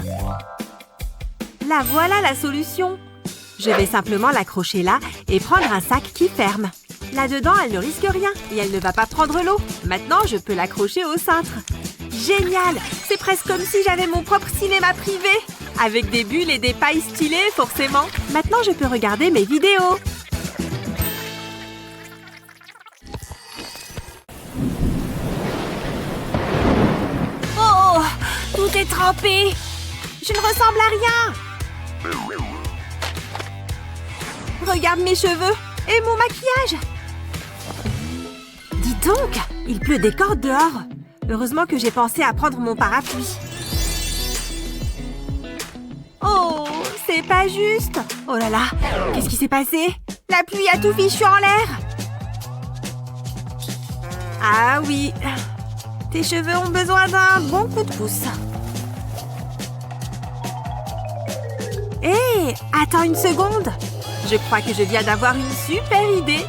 Là, voilà la solution. Je vais simplement l'accrocher là et prendre un sac qui ferme. Là-dedans, elle ne risque rien et elle ne va pas prendre l'eau. Maintenant, je peux l'accrocher au cintre. Génial! C'est presque comme si j'avais mon propre cinéma privé. Avec des bulles et des pailles stylées, forcément. Maintenant, je peux regarder mes vidéos. Oh! Tout est trempé! Je ne ressemble à rien! Regarde mes cheveux et mon maquillage! Dis donc, il pleut des cordes dehors. Heureusement que j'ai pensé à prendre mon parapluie. Oh, c'est pas juste! Oh là là, qu'est-ce qui s'est passé? La pluie a tout fichu en l'air! Ah oui, tes cheveux ont besoin d'un bon coup de pouce. Hé, attends une seconde! Je crois que je viens d'avoir une super idée.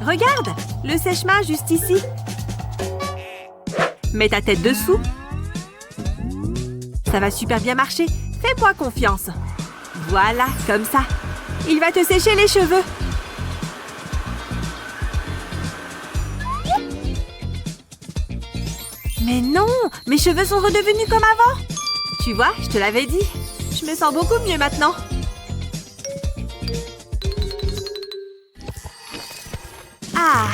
Regarde, le sèche-main juste ici. Mets ta tête dessous. Ça va super bien marcher. Fais-moi confiance. Voilà, comme ça. Il va te sécher les cheveux. Mais non, mes cheveux sont redevenus comme avant. Tu vois, je te l'avais dit. Je me sens beaucoup mieux maintenant. Ah,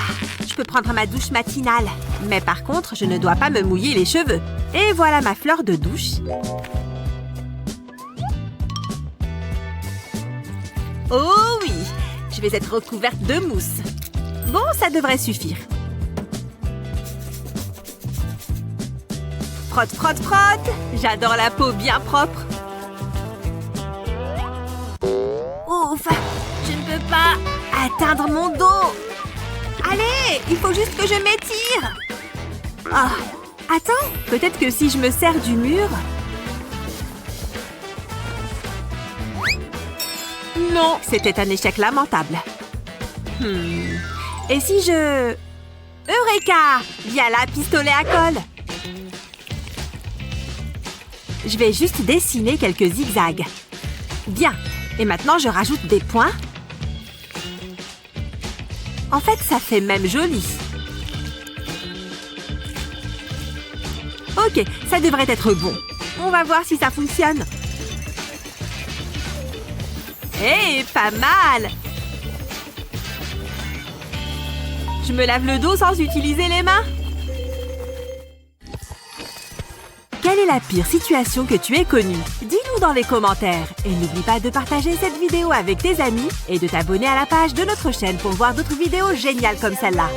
je peux prendre ma douche matinale. Mais par contre, je ne dois pas me mouiller les cheveux. Et voilà ma fleur de douche. Oh oui, je vais être recouverte de mousse. Bon, ça devrait suffire. Frotte, frotte, frotte. J'adore la peau bien propre. Ouf, je ne peux pas atteindre mon dos. Allez, il faut juste que je m'étire. Ah, attends, peut-être que si je me sers du mur... Non, c'était un échec lamentable. Et si je... Eureka! Viens là, pistolet à colle. Je vais juste dessiner quelques zigzags. Bien. Et maintenant, je rajoute des points. En fait, ça fait même joli. Ok, ça devrait être bon. On va voir si ça fonctionne. Hé, pas mal! Je me lave le dos sans utiliser les mains. Quelle est la pire situation que tu aies connue? Dis-nous dans les commentaires. Et n'oublie pas de partager cette vidéo avec tes amis et de t'abonner à la page de notre chaîne pour voir d'autres vidéos géniales comme celle-là.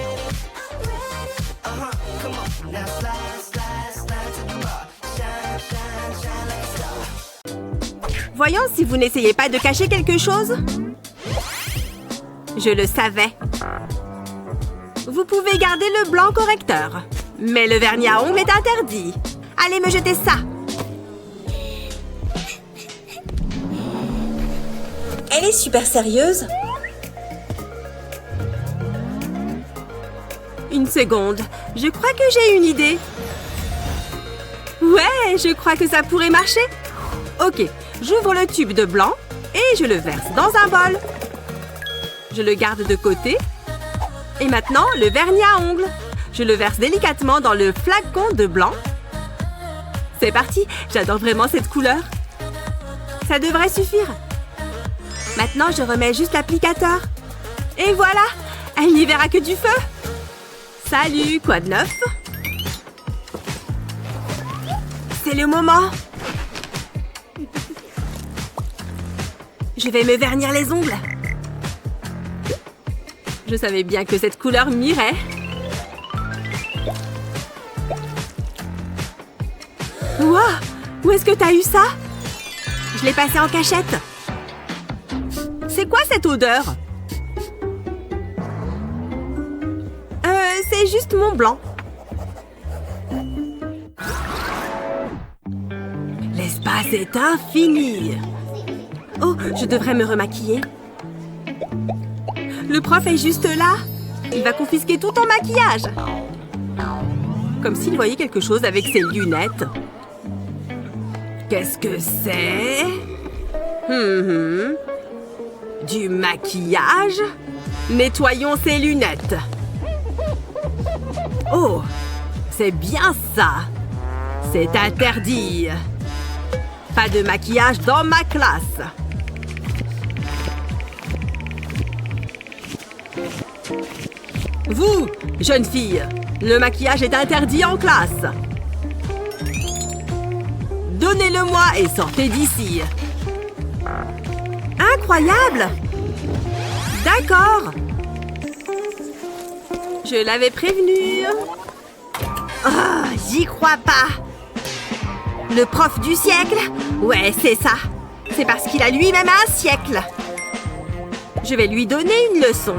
Voyons si vous n'essayez pas de cacher quelque chose. Je le savais. Vous pouvez garder le blanc correcteur. Mais le vernis à ongles est interdit. Allez me jeter ça. Elle est super sérieuse. Une seconde. Je crois que j'ai une idée. Ouais, je crois que ça pourrait marcher. Ok, j'ouvre le tube de blanc et je le verse dans un bol. Je le garde de côté. Et maintenant, le vernis à ongles. Je le verse délicatement dans le flacon de blanc. C'est parti, j'adore vraiment cette couleur. Ça devrait suffire. Maintenant, je remets juste l'applicateur. Et voilà, elle n'y verra que du feu. Salut, quoi de neuf? C'est le moment. Je vais me vernir les ongles. Je savais bien que cette couleur m'irait. Wow! Où est-ce que t'as eu ça? Je l'ai passé en cachette. C'est quoi cette odeur? C'est juste mon blanc. L'espace est infini. Oh, je devrais me remaquiller. Le prof est juste là. Il va confisquer tout ton maquillage. Comme s'il voyait quelque chose avec ses lunettes. Qu'est-ce que c'est? Du maquillage? Nettoyons ses lunettes. Oh, c'est bien ça. C'est interdit. Pas de maquillage dans ma classe. Vous, jeune fille, le maquillage est interdit en classe. Donnez-le-moi et sortez d'ici. Incroyable! D'accord. Je l'avais prévenu. Oh, j'y crois pas. Le prof du siècle? Ouais, c'est ça. C'est parce qu'il a lui-même un siècle. Je vais lui donner une leçon.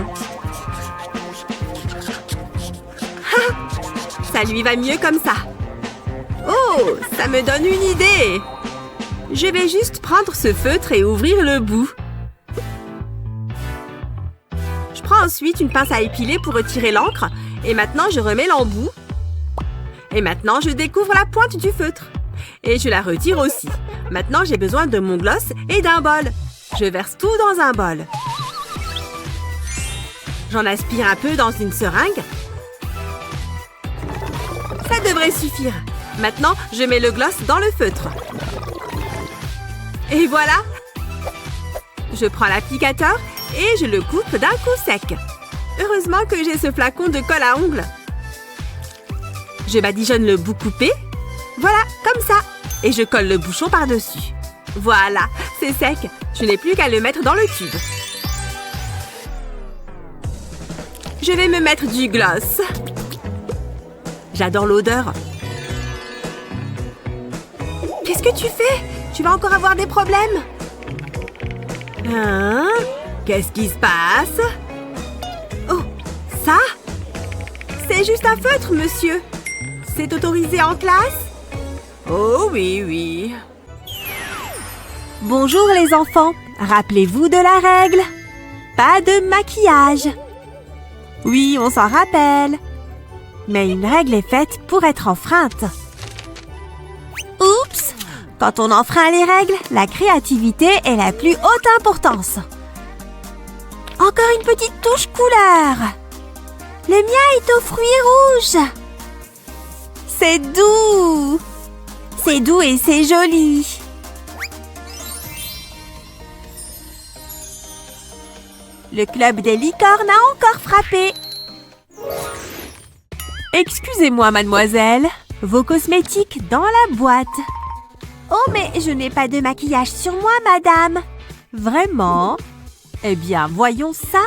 Ha! Ça lui va mieux comme ça. Oh, ça me donne une idée. Je vais juste prendre ce feutre et ouvrir le bout. Je prends ensuite une pince à épiler pour retirer l'encre. Et maintenant, je remets l'embout. Et maintenant, je découvre la pointe du feutre. Et je la retire aussi. Maintenant, j'ai besoin de mon gloss et d'un bol. Je verse tout dans un bol. J'en aspire un peu dans une seringue. Ça devrait suffire. Maintenant, je mets le gloss dans le feutre. Et voilà! Je prends l'applicateur et je le coupe d'un coup sec. Heureusement que j'ai ce flacon de colle à ongles. Je badigeonne le bout coupé. Voilà, comme ça. Et je colle le bouchon par-dessus. Voilà, c'est sec. Je n'ai plus qu'à le mettre dans le tube. Je vais me mettre du gloss. J'adore l'odeur. Qu'est-ce que tu fais? Tu vas encore avoir des problèmes. Hein? Qu'est-ce qui se passe? Oh, ça? C'est juste un feutre, monsieur. C'est autorisé en classe? Oh oui, oui. Bonjour les enfants, rappelez-vous de la règle. Pas de maquillage. Oui, on s'en rappelle. Mais une règle est faite pour être enfreinte. Oups! Quand on enfreint les règles, la créativité est la plus haute importance. Encore une petite touche couleur. Le mien est aux fruits rouges. C'est doux. C'est doux et c'est joli. Le club des licornes a encore frappé. Excusez-moi, mademoiselle. Vos cosmétiques dans la boîte. Oh, mais je n'ai pas de maquillage sur moi, madame. Vraiment? Eh bien, voyons ça.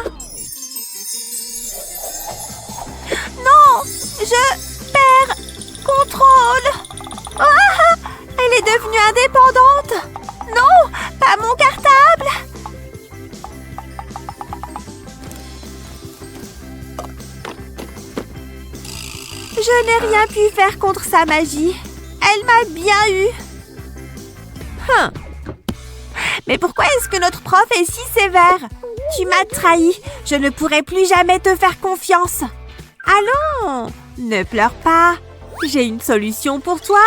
Non! Je perds contrôle. Ah! Elle est devenue indépendante. Non, pas mon cartable! Je n'ai rien pu faire contre sa magie. Elle m'a bien eu. Mais pourquoi est-ce que notre prof est si sévère? Tu m'as trahi. Je ne pourrai plus jamais te faire confiance. Allons, ne pleure pas. J'ai une solution pour toi.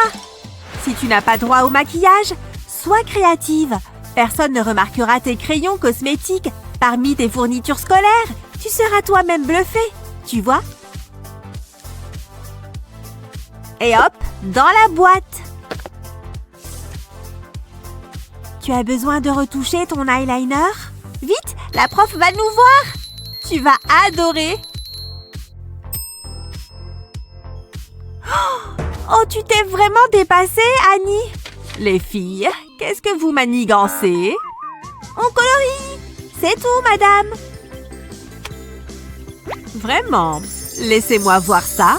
Si tu n'as pas droit au maquillage, sois créative. Personne ne remarquera tes crayons cosmétiques parmi tes fournitures scolaires. Tu seras toi-même bluffé, tu vois? Et hop, dans la boîte. Tu as besoin de retoucher ton eyeliner? Vite, la prof va nous voir. Tu vas adorer. Oh, tu t'es vraiment dépassée, Annie. Les filles, qu'est-ce que vous manigancez? On colorie. C'est tout, madame. Vraiment? Laissez-moi voir ça.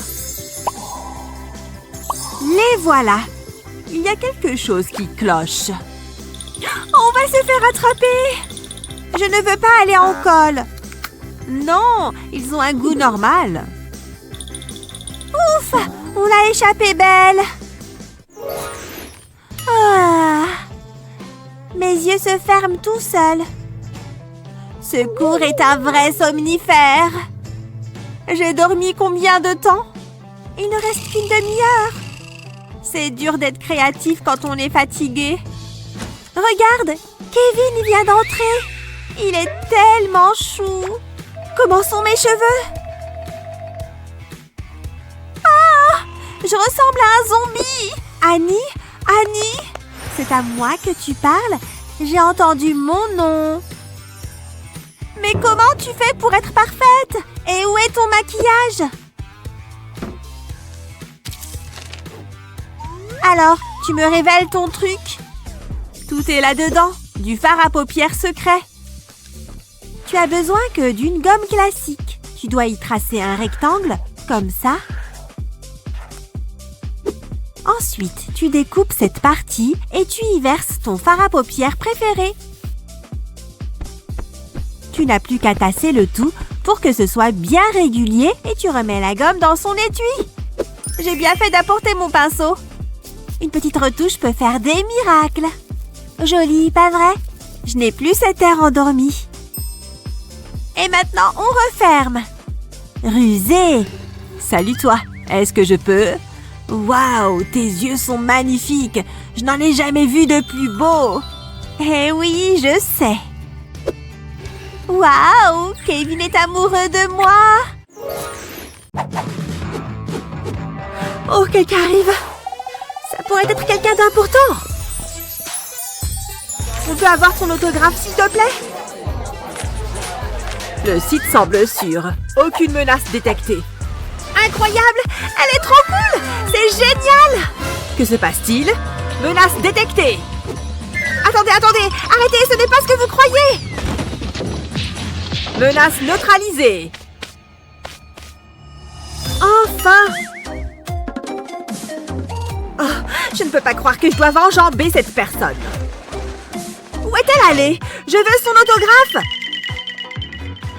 Les voilà. Il y a quelque chose qui cloche. On va se faire attraper. Je ne veux pas aller en colle. Non, ils ont un goût normal. Ouf, on l'a échappé belle. Ah, mes yeux se ferment tout seuls. Ce cours est un vrai somnifère. J'ai dormi combien de temps? Il ne reste qu'une demi-heure. C'est dur d'être créatif quand on est fatigué. Regarde, Kevin vient d'entrer. Il est tellement chou. Comment sont mes cheveux? Ah, je ressemble à un zombie. Annie, c'est à moi que tu parles? J'ai entendu mon nom. Mais comment tu fais pour être parfaite? Et où est ton maquillage? Alors, tu me révèles ton truc? Tout est là-dedans, du fard à paupières secret. Tu as besoin que d'une gomme classique. Tu dois y tracer un rectangle, comme ça. Ensuite, tu découpes cette partie et tu y verses ton fard à paupières préféré. Tu n'as plus qu'à tasser le tout pour que ce soit bien régulier et tu remets la gomme dans son étui. J'ai bien fait d'apporter mon pinceau. Une petite retouche peut faire des miracles. Joli, pas vrai? Je n'ai plus cet air endormi. Et maintenant, on referme. Rusé. Salut toi, est-ce que je peux? Waouh, tes yeux sont magnifiques. Je n'en ai jamais vu de plus beau. Eh oui, je sais. Waouh, Kevin est amoureux de moi. Oh, quelqu'un arrive. Ça pourrait être quelqu'un d'important. On peut avoir son autographe, s'il te plaît? Le site semble sûr. Aucune menace détectée. Incroyable! Elle est trop cool! C'est génial! Que se passe-t-il? Menace détectée! Attendez! Arrêtez! Ce n'est pas ce que vous croyez! Menace neutralisée! Enfin! Oh, je ne peux pas croire que je doive enjamber cette personne. Où est-elle allée? Je veux son autographe!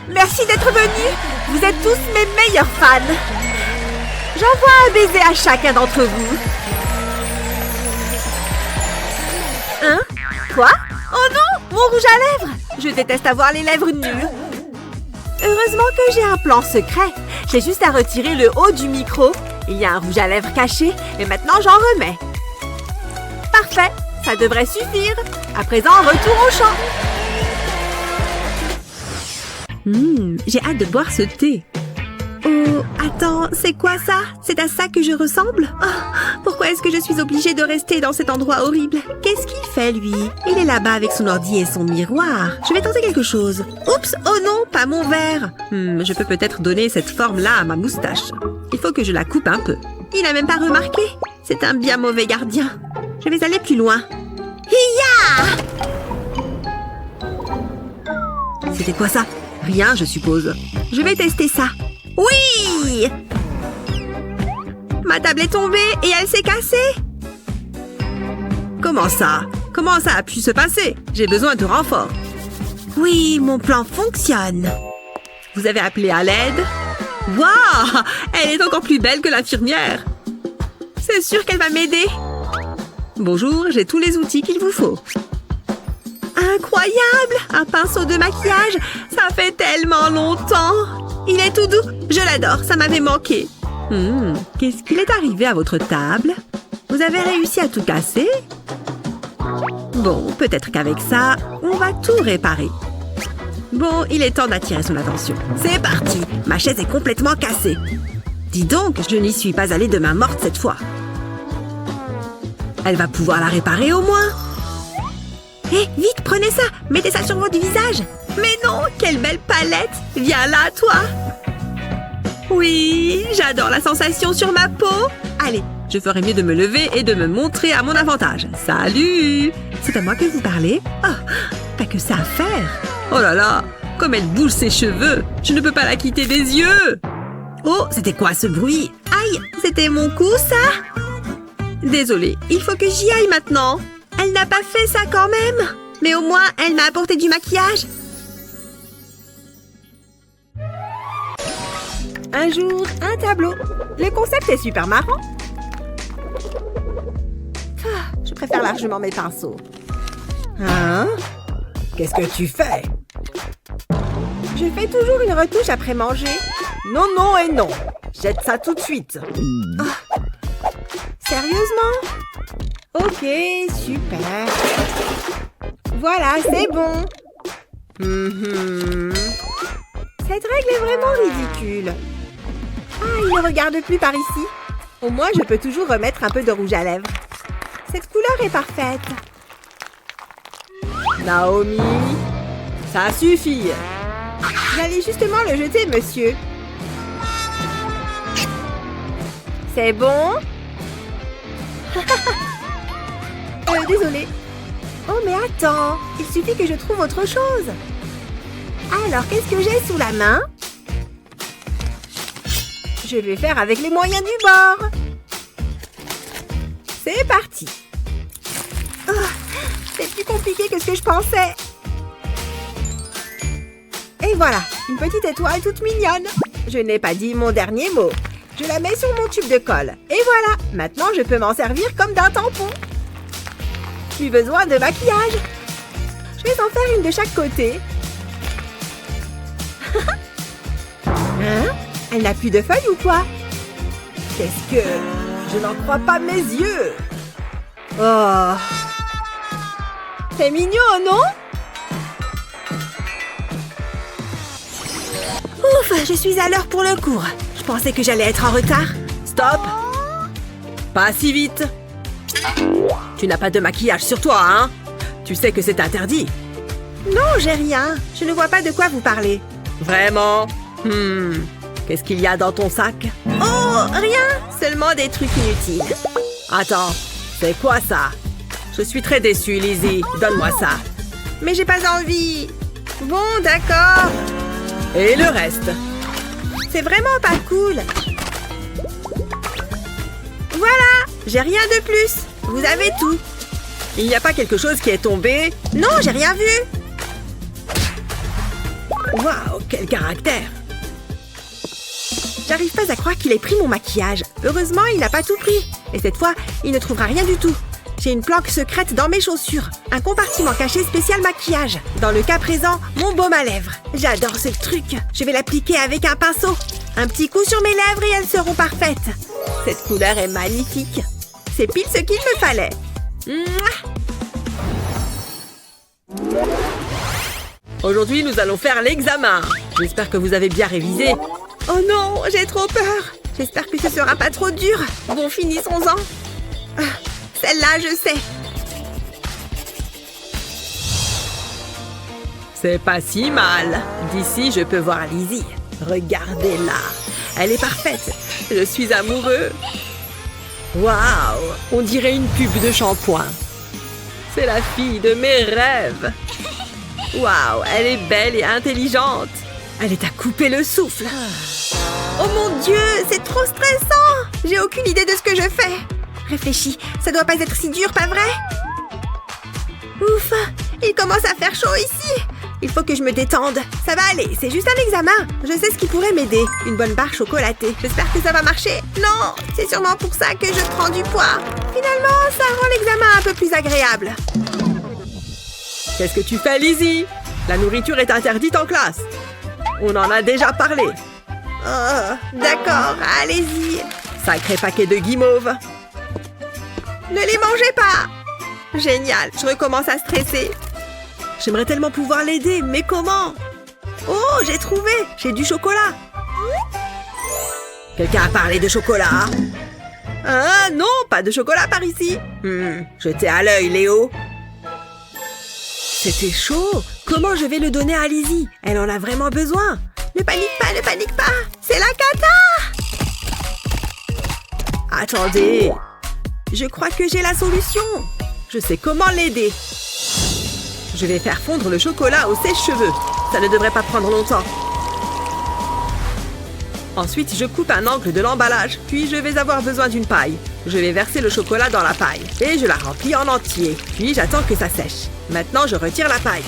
Merci d'être venus! Vous êtes tous mes meilleurs fans! J'envoie un baiser à chacun d'entre vous. Hein? Quoi? Oh non! Mon rouge à lèvres! Je déteste avoir les lèvres nues. Heureusement que j'ai un plan secret. J'ai juste à retirer le haut du micro. Il y a un rouge à lèvres caché. Et maintenant, j'en remets. Parfait! Ça devrait suffire. À présent, retour au champ. J'ai hâte de boire ce thé. Oh, attends, c'est quoi ça? C'est à ça que je ressemble? Oh, pourquoi est-ce que je suis obligée de rester dans cet endroit horrible? Qu'est-ce qu'il fait, lui? Il est là-bas avec son ordi et son miroir. Je vais tenter quelque chose. Oups, oh non, pas mon verre. Je peux peut-être donner cette forme-là à ma moustache. Il faut que je la coupe un peu. Il n'a même pas remarqué. C'est un bien mauvais gardien. Je vais aller plus loin. Hiya! C'était quoi ça? Rien, je suppose. Je vais tester ça. Oui! Ma table est tombée et elle s'est cassée. Comment ça? Comment ça a pu se passer? J'ai besoin de renfort. Oui, mon plan fonctionne. Vous avez appelé à l'aide? Waouh! Elle est encore plus belle que l'infirmière. C'est sûr qu'elle va m'aider. Bonjour, j'ai tous les outils qu'il vous faut. Incroyable! Un pinceau de maquillage! Ça fait tellement longtemps! Il est tout doux! Je l'adore, ça m'avait manqué. Qu'est-ce qu'il est arrivé à votre table? Vous avez réussi à tout casser? Bon, peut-être qu'avec ça, on va tout réparer. Bon, il est temps d'attirer son attention. C'est parti! Ma chaise est complètement cassée. Dis donc, je n'y suis pas allée de main morte cette fois. Elle va pouvoir la réparer au moins. Hé, vite, prenez ça! Mettez ça sur votre visage! Mais non, quelle belle palette! Viens là, toi! Oui, j'adore la sensation sur ma peau! Allez, je ferais mieux de me lever et de me montrer à mon avantage. Salut! C'est à moi que vous parlez? Oh, t'as que ça à faire! Oh là là, comme elle bouge ses cheveux! Je ne peux pas la quitter des yeux! Oh, c'était quoi ce bruit? Aïe, c'était mon cou, ça? Désolée, il faut que j'y aille maintenant. Elle n'a pas fait ça quand même. Mais au moins, elle m'a apporté du maquillage. Un jour, un tableau. Le concept est super marrant. Je préfère largement mes pinceaux. Hein? Qu'est-ce que tu fais? Je fais toujours une retouche après manger. Non, non et non. Jette ça tout de suite. Oh. Sérieusement? Ok, super. Voilà, c'est bon. Cette règle est vraiment ridicule. Ah, il ne regarde plus par ici. Au moins, je peux toujours remettre un peu de rouge à lèvres. Cette couleur est parfaite. Naomi, ça suffit. J'allais justement le jeter, monsieur. C'est bon? Désolée. Oh, mais attends. Il suffit que je trouve autre chose. Alors, qu'est-ce que j'ai sous la main? Je vais faire avec les moyens du bord. C'est parti. Oh, c'est plus compliqué que ce que je pensais. Et voilà, une petite étoile toute mignonne. Je n'ai pas dit mon dernier mot. Je la mets sur mon tube de colle. Et voilà, maintenant je peux m'en servir comme d'un tampon. Plus besoin de maquillage. Je vais en faire une de chaque côté. Hein? Elle n'a plus de feuilles ou quoi? Qu'est-ce que... Je n'en crois pas mes yeux. Oh. C'est mignon, non? Ouf, je suis à l'heure pour le cours. Je pensais que j'allais être en retard. Stop! Pas si vite. Tu n'as pas de maquillage sur toi, hein? Tu sais que c'est interdit. Non, j'ai rien. Je ne vois pas de quoi vous parlez. Vraiment? Qu'est-ce qu'il y a dans ton sac? Oh, rien. Seulement des trucs inutiles. Attends, c'est quoi ça? Je suis très déçue, Lizzie. Donne-moi ça. Mais j'ai pas envie. Bon, d'accord. Et le reste? C'est vraiment pas cool. Voilà, j'ai rien de plus. Vous avez tout. Il n'y a pas quelque chose qui est tombé? Non, j'ai rien vu. Waouh, quel caractère. J'arrive pas à croire qu'il ait pris mon maquillage. Heureusement, il n'a pas tout pris. Et cette fois, il ne trouvera rien du tout. J'ai une planque secrète dans mes chaussures. Un compartiment caché spécial maquillage. Dans le cas présent, mon baume à lèvres. J'adore ce truc. Je vais l'appliquer avec un pinceau. Un petit coup sur mes lèvres et elles seront parfaites. Cette couleur est magnifique. C'est pile ce qu'il me fallait. Mouah. Aujourd'hui, nous allons faire l'examen. J'espère que vous avez bien révisé. Oh non, j'ai trop peur. J'espère que ce sera pas trop dur. Bon, finissons-en. Celle-là, je sais. C'est pas si mal. D'ici, je peux voir Lizzie. Regardez-la. Elle est parfaite. Je suis amoureux. Waouh, on dirait une pub de shampoing. C'est la fille de mes rêves. Waouh, elle est belle et intelligente. Elle est à couper le souffle. Oh mon Dieu, c'est trop stressant. J'ai aucune idée de ce que je fais. Réfléchis, ça doit pas être si dur, pas vrai? Ouf, il commence à faire chaud ici. Il faut que je me détende. Ça va aller, c'est juste un examen. Je sais ce qui pourrait m'aider. Une bonne barre chocolatée. J'espère que ça va marcher. Non, c'est sûrement pour ça que je prends du poids. Finalement, ça rend l'examen un peu plus agréable. Qu'est-ce que tu fais, Lizzie? La nourriture est interdite en classe. On en a déjà parlé. Oh, d'accord, allez-y. Sacré paquet de guimauves. Ne les mangez pas. Génial, je recommence à stresser. J'aimerais tellement pouvoir l'aider, mais comment? Oh, j'ai trouvé. J'ai du chocolat. Quelqu'un a parlé de chocolat? Ah non, pas de chocolat par ici. Jetez à l'œil, Léo. C'était chaud. Comment je vais le donner à Lizzie? Elle en a vraiment besoin. Ne panique pas. C'est la cata. Attendez. Je crois que j'ai la solution. Je sais comment l'aider. Je vais faire fondre le chocolat au sèche-cheveux. Ça ne devrait pas prendre longtemps. Ensuite, je coupe un angle de l'emballage, puis je vais avoir besoin d'une paille. Je vais verser le chocolat dans la paille et je la remplis en entier. Puis j'attends que ça sèche. Maintenant, je retire la paille.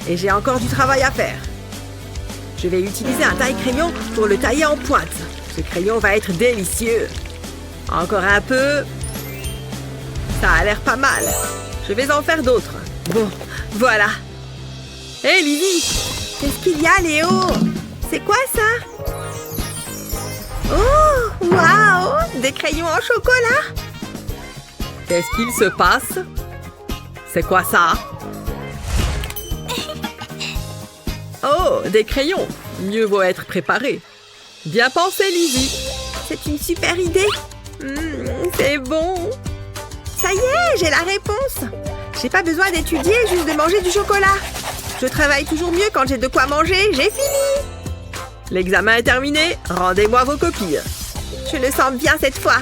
Et j'ai encore du travail à faire. Je vais utiliser un taille-crayon pour le tailler en pointe. Ce crayon va être délicieux. Encore un peu. Ça a l'air pas mal. Je vais en faire d'autres. Bon, voilà. Hé, Lizzie! Qu'est-ce qu'il y a, Léo? C'est quoi ça? Oh, waouh! Des crayons en chocolat? Qu'est-ce qu'il se passe? C'est quoi ça? Oh, des crayons! Mieux vaut être préparé. Bien pensé, Lizzie. C'est une super idée. C'est bon. Ça y est, j'ai la réponse. J'ai pas besoin d'étudier, juste de manger du chocolat. Je travaille toujours mieux quand j'ai de quoi manger. J'ai fini. L'examen est terminé. Rendez-moi vos copies. Je le sens bien cette fois.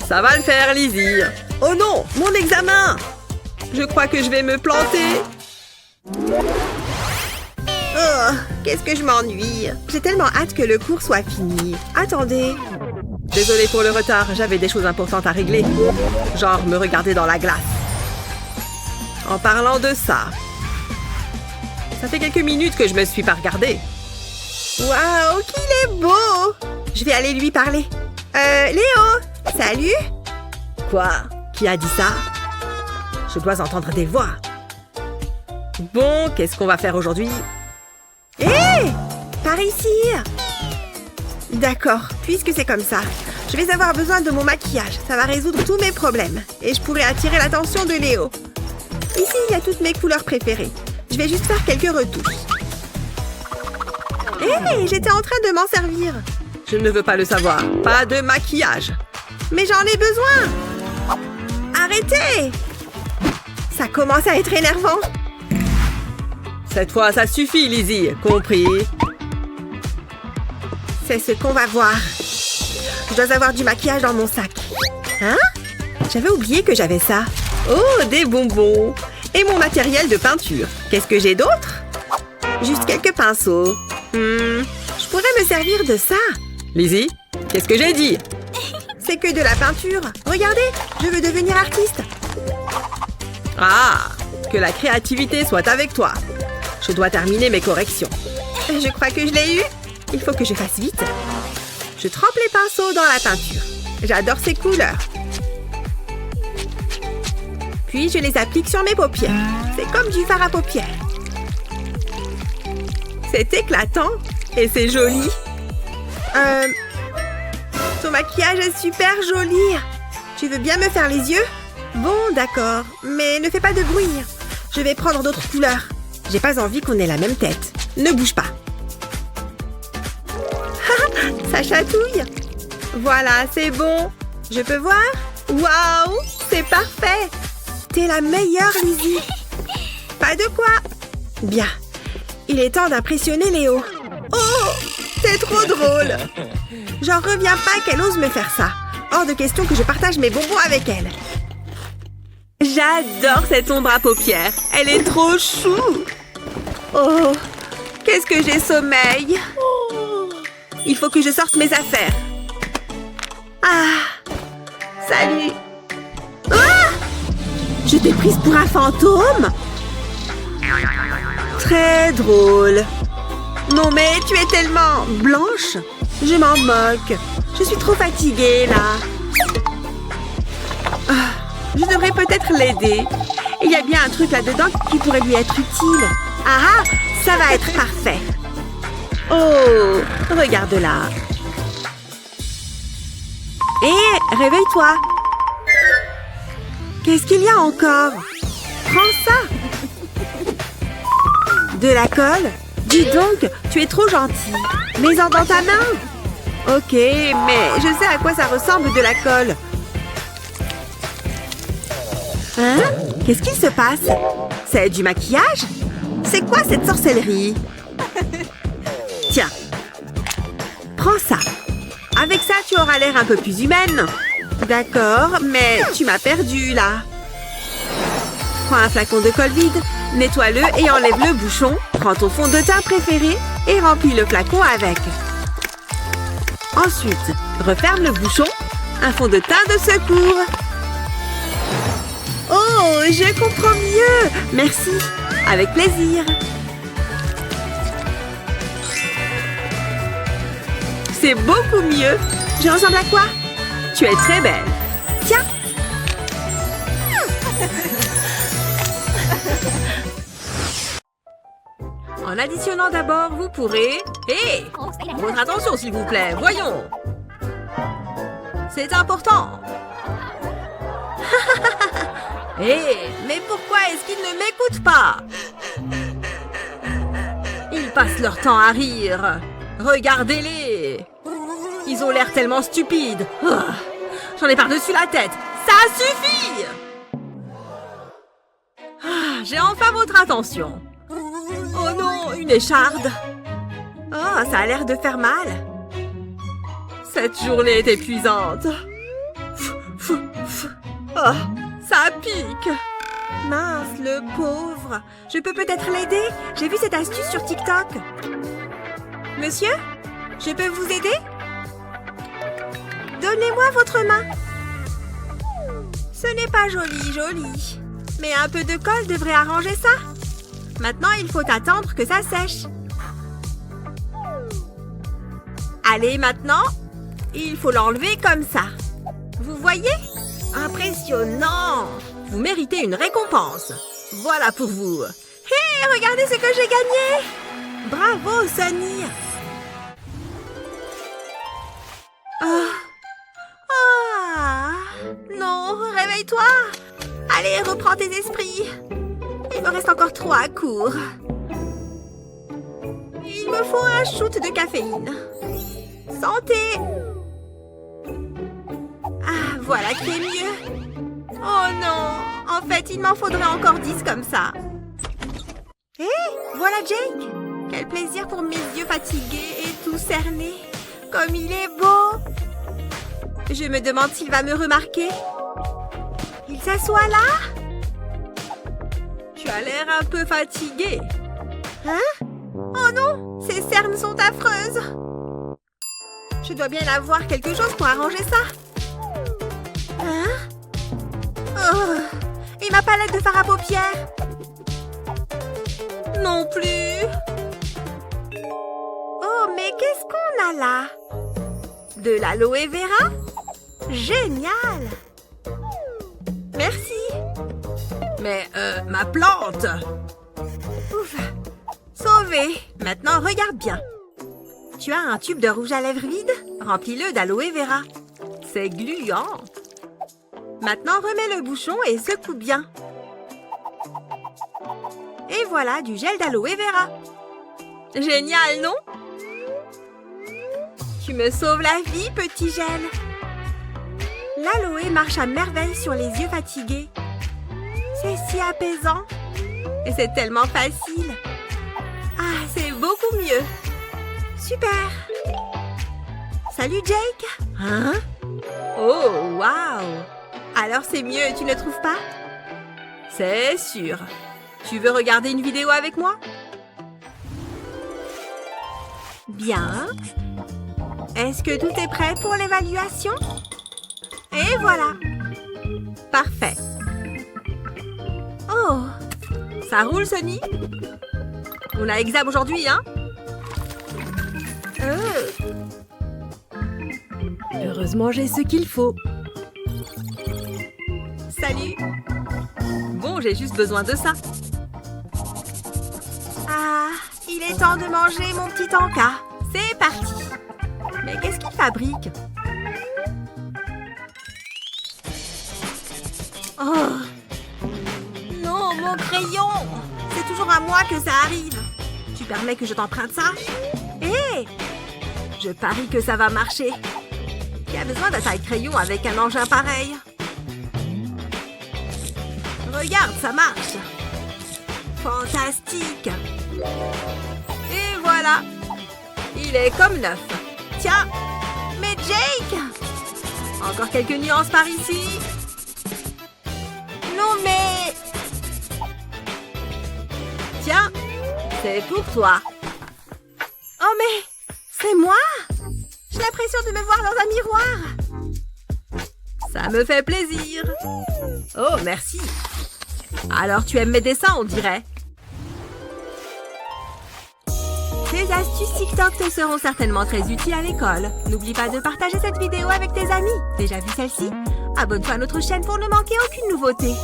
Ça va le faire, Lizzie. Oh non, mon examen! Je crois que je vais me planter. Oh, qu'est-ce que je m'ennuie. J'ai tellement hâte que le cours soit fini. Attendez. Désolée pour le retard, j'avais des choses importantes à régler. Genre me regarder dans la glace. En parlant de ça, ça fait quelques minutes que je me suis pas regardée. Waouh, qu'il est beau! Je vais aller lui parler. Léo, salut? Quoi? Qui a dit ça? Je dois entendre des voix. Bon, qu'est-ce qu'on va faire aujourd'hui? Hé! Par ici! D'accord, puisque c'est comme ça, je vais avoir besoin de mon maquillage. Ça va résoudre tous mes problèmes. Et je pourrai attirer l'attention de Léo. Ici, il y a toutes mes couleurs préférées. Je vais juste faire quelques retouches. Hé, j'étais en train de m'en servir. Je ne veux pas le savoir. Pas de maquillage. Mais j'en ai besoin. Arrêtez! Ça commence à être énervant. Cette fois, ça suffit, Lizzie. Compris? C'est ce qu'on va voir. Je dois avoir du maquillage dans mon sac. Hein? J'avais oublié que j'avais ça. Oh, des bonbons. Et mon matériel de peinture. Qu'est-ce que j'ai d'autre? Juste quelques pinceaux. Je pourrais me servir de ça. Lizzie, qu'est-ce que j'ai dit? C'est que de la peinture. Regardez, je veux devenir artiste. Ah, que la créativité soit avec toi. Je dois terminer mes corrections. Je crois que je l'ai eu. Il faut que je fasse vite. Je trempe les pinceaux dans la peinture. J'adore ces couleurs. Puis je les applique sur mes paupières. C'est comme du fard à paupières. C'est éclatant et c'est joli. Ton maquillage est super joli. Tu veux bien me faire les yeux? Bon, d'accord, mais ne fais pas de bruit. Je vais prendre d'autres couleurs. J'ai pas envie qu'on ait la même tête. Ne bouge pas. Ça chatouille. Voilà, c'est bon. Je peux voir? Waouh, c'est parfait. T'es la meilleure, Lizzie. Pas de quoi. Bien. Il est temps d'impressionner Léo. Oh, c'est trop drôle. J'en reviens pas qu'elle ose me faire ça. Hors de question que je partage mes bonbons avec elle. J'adore cette ombre à paupières. Elle est trop chou. Oh, qu'est-ce que j'ai sommeil. Il faut que je sorte mes affaires. Ah, salut. Ah! Je t'ai prise pour un fantôme? Très drôle. Non mais tu es tellement blanche. Je m'en moque. Je suis trop fatiguée là. Je devrais peut-être l'aider. Il y a bien un truc là-dedans qui pourrait lui être utile. Ah, ça va être parfait. Oh, regarde-la. Hé, réveille-toi. Qu'est-ce qu'il y a encore? Prends ça. De la colle? Dis donc, tu es trop gentil. Mets-en dans ta main. Ok, mais je sais à quoi ça ressemble de la colle. Hein? Qu'est-ce qu'il se passe? C'est du maquillage? C'est quoi cette sorcellerie? Tiens. Prends ça. Avec ça, tu auras l'air un peu plus humaine. D'accord, mais tu m'as perdue, là. Prends un flacon de colle vide, nettoie-le et enlève le bouchon. Prends ton fond de teint préféré et remplis le flacon avec. Ensuite, referme le bouchon. Un fond de teint de secours. Oh, je comprends mieux. Merci. Avec plaisir. C'est beaucoup mieux. Je ressemble à quoi? Tu es très belle. Tiens. En additionnant d'abord, vous pourrez... Hé! Votre attention, s'il vous plaît. Voyons. C'est important. Hé! Mais pourquoi est-ce qu'ils ne m'écoutent pas? Ils passent leur temps à rire. Regardez-les. Ils ont l'air tellement stupides. Oh, j'en ai par-dessus la tête. Ça suffit! J'ai enfin votre attention. Oh non, une écharde. Oh, ça a l'air de faire mal. Cette journée est épuisante. Oh, ça pique. Mince, le pauvre. Je peux peut-être l'aider? J'ai vu cette astuce sur TikTok. Monsieur, je peux vous aider? Donnez-moi votre main. Ce n'est pas joli. Mais un peu de colle devrait arranger ça. Maintenant, il faut attendre que ça sèche. Allez, maintenant, il faut l'enlever comme ça. Vous voyez? Impressionnant! Vous méritez une récompense. Voilà pour vous. Hé, regardez ce que j'ai gagné! Bravo, Sunny! Non, réveille-toi! Allez, reprends tes esprits. Il me reste encore 3 cours. Il me faut un shoot de caféine. Santé! Ah, voilà qui est mieux. Oh non! En fait, il m'en faudrait encore 10 comme ça. Hé, voilà Jake! Quel plaisir pour mes yeux fatigués et tout cernés. Comme il est beau! Je me demande s'il va me remarquer. Il s'assoit là? Tu as l'air un peu fatigué. Hein? Oh non! Ces cernes sont affreuses! Je dois bien avoir quelque chose pour arranger ça. Hein? Oh! Et ma palette de fard à paupières? Non plus! Oh, mais qu'est-ce qu'on a là? De l'aloe vera? Génial! Merci! Mais, ma plante! Ouf! Sauvé! Maintenant, regarde bien. Tu as un tube de rouge à lèvres vide? Remplis-le d'aloe vera. C'est gluant. Maintenant, remets le bouchon et secoue bien. Et voilà du gel d'aloe vera. Génial, non? Tu me sauves la vie, petit gel. L'aloe marche à merveille sur les yeux fatigués. C'est si apaisant. Et c'est tellement facile. Ah, c'est beaucoup mieux. Super. Salut, Jake. Hein? Oh, waouh. Alors c'est mieux, tu ne trouves pas? C'est sûr. Tu veux regarder une vidéo avec moi? Bien. Est-ce que tout est prêt pour l'évaluation? Et voilà. Parfait. Oh! Ça roule, Sonny? On a examen aujourd'hui, hein? Heureusement, j'ai ce qu'il faut. Salut! Bon, j'ai juste besoin de ça. Ah, il est temps de manger mon petit encas. C'est parti. Mais qu'est-ce qu'il fabrique? Oh! Non, mon crayon! C'est toujours à moi que ça arrive. Tu permets que je t'emprunte ça? Hé! Je parie que ça va marcher. Qui a besoin d'un taille-crayon avec un engin pareil? Regarde, ça marche. Fantastique. Et voilà! Il est comme neuf. Tiens, mais Jake! Encore quelques nuances par ici. Non, mais... Tiens, c'est pour toi. Oh, mais... c'est moi? J'ai l'impression de me voir dans un miroir. Ça me fait plaisir. Oh, merci. Alors, tu aimes mes dessins, on dirait. Ces astuces TikTok te seront certainement très utiles à l'école. N'oublie pas de partager cette vidéo avec tes amis. Déjà vu celle-ci? Abonne-toi à notre chaîne pour ne manquer aucune nouveauté.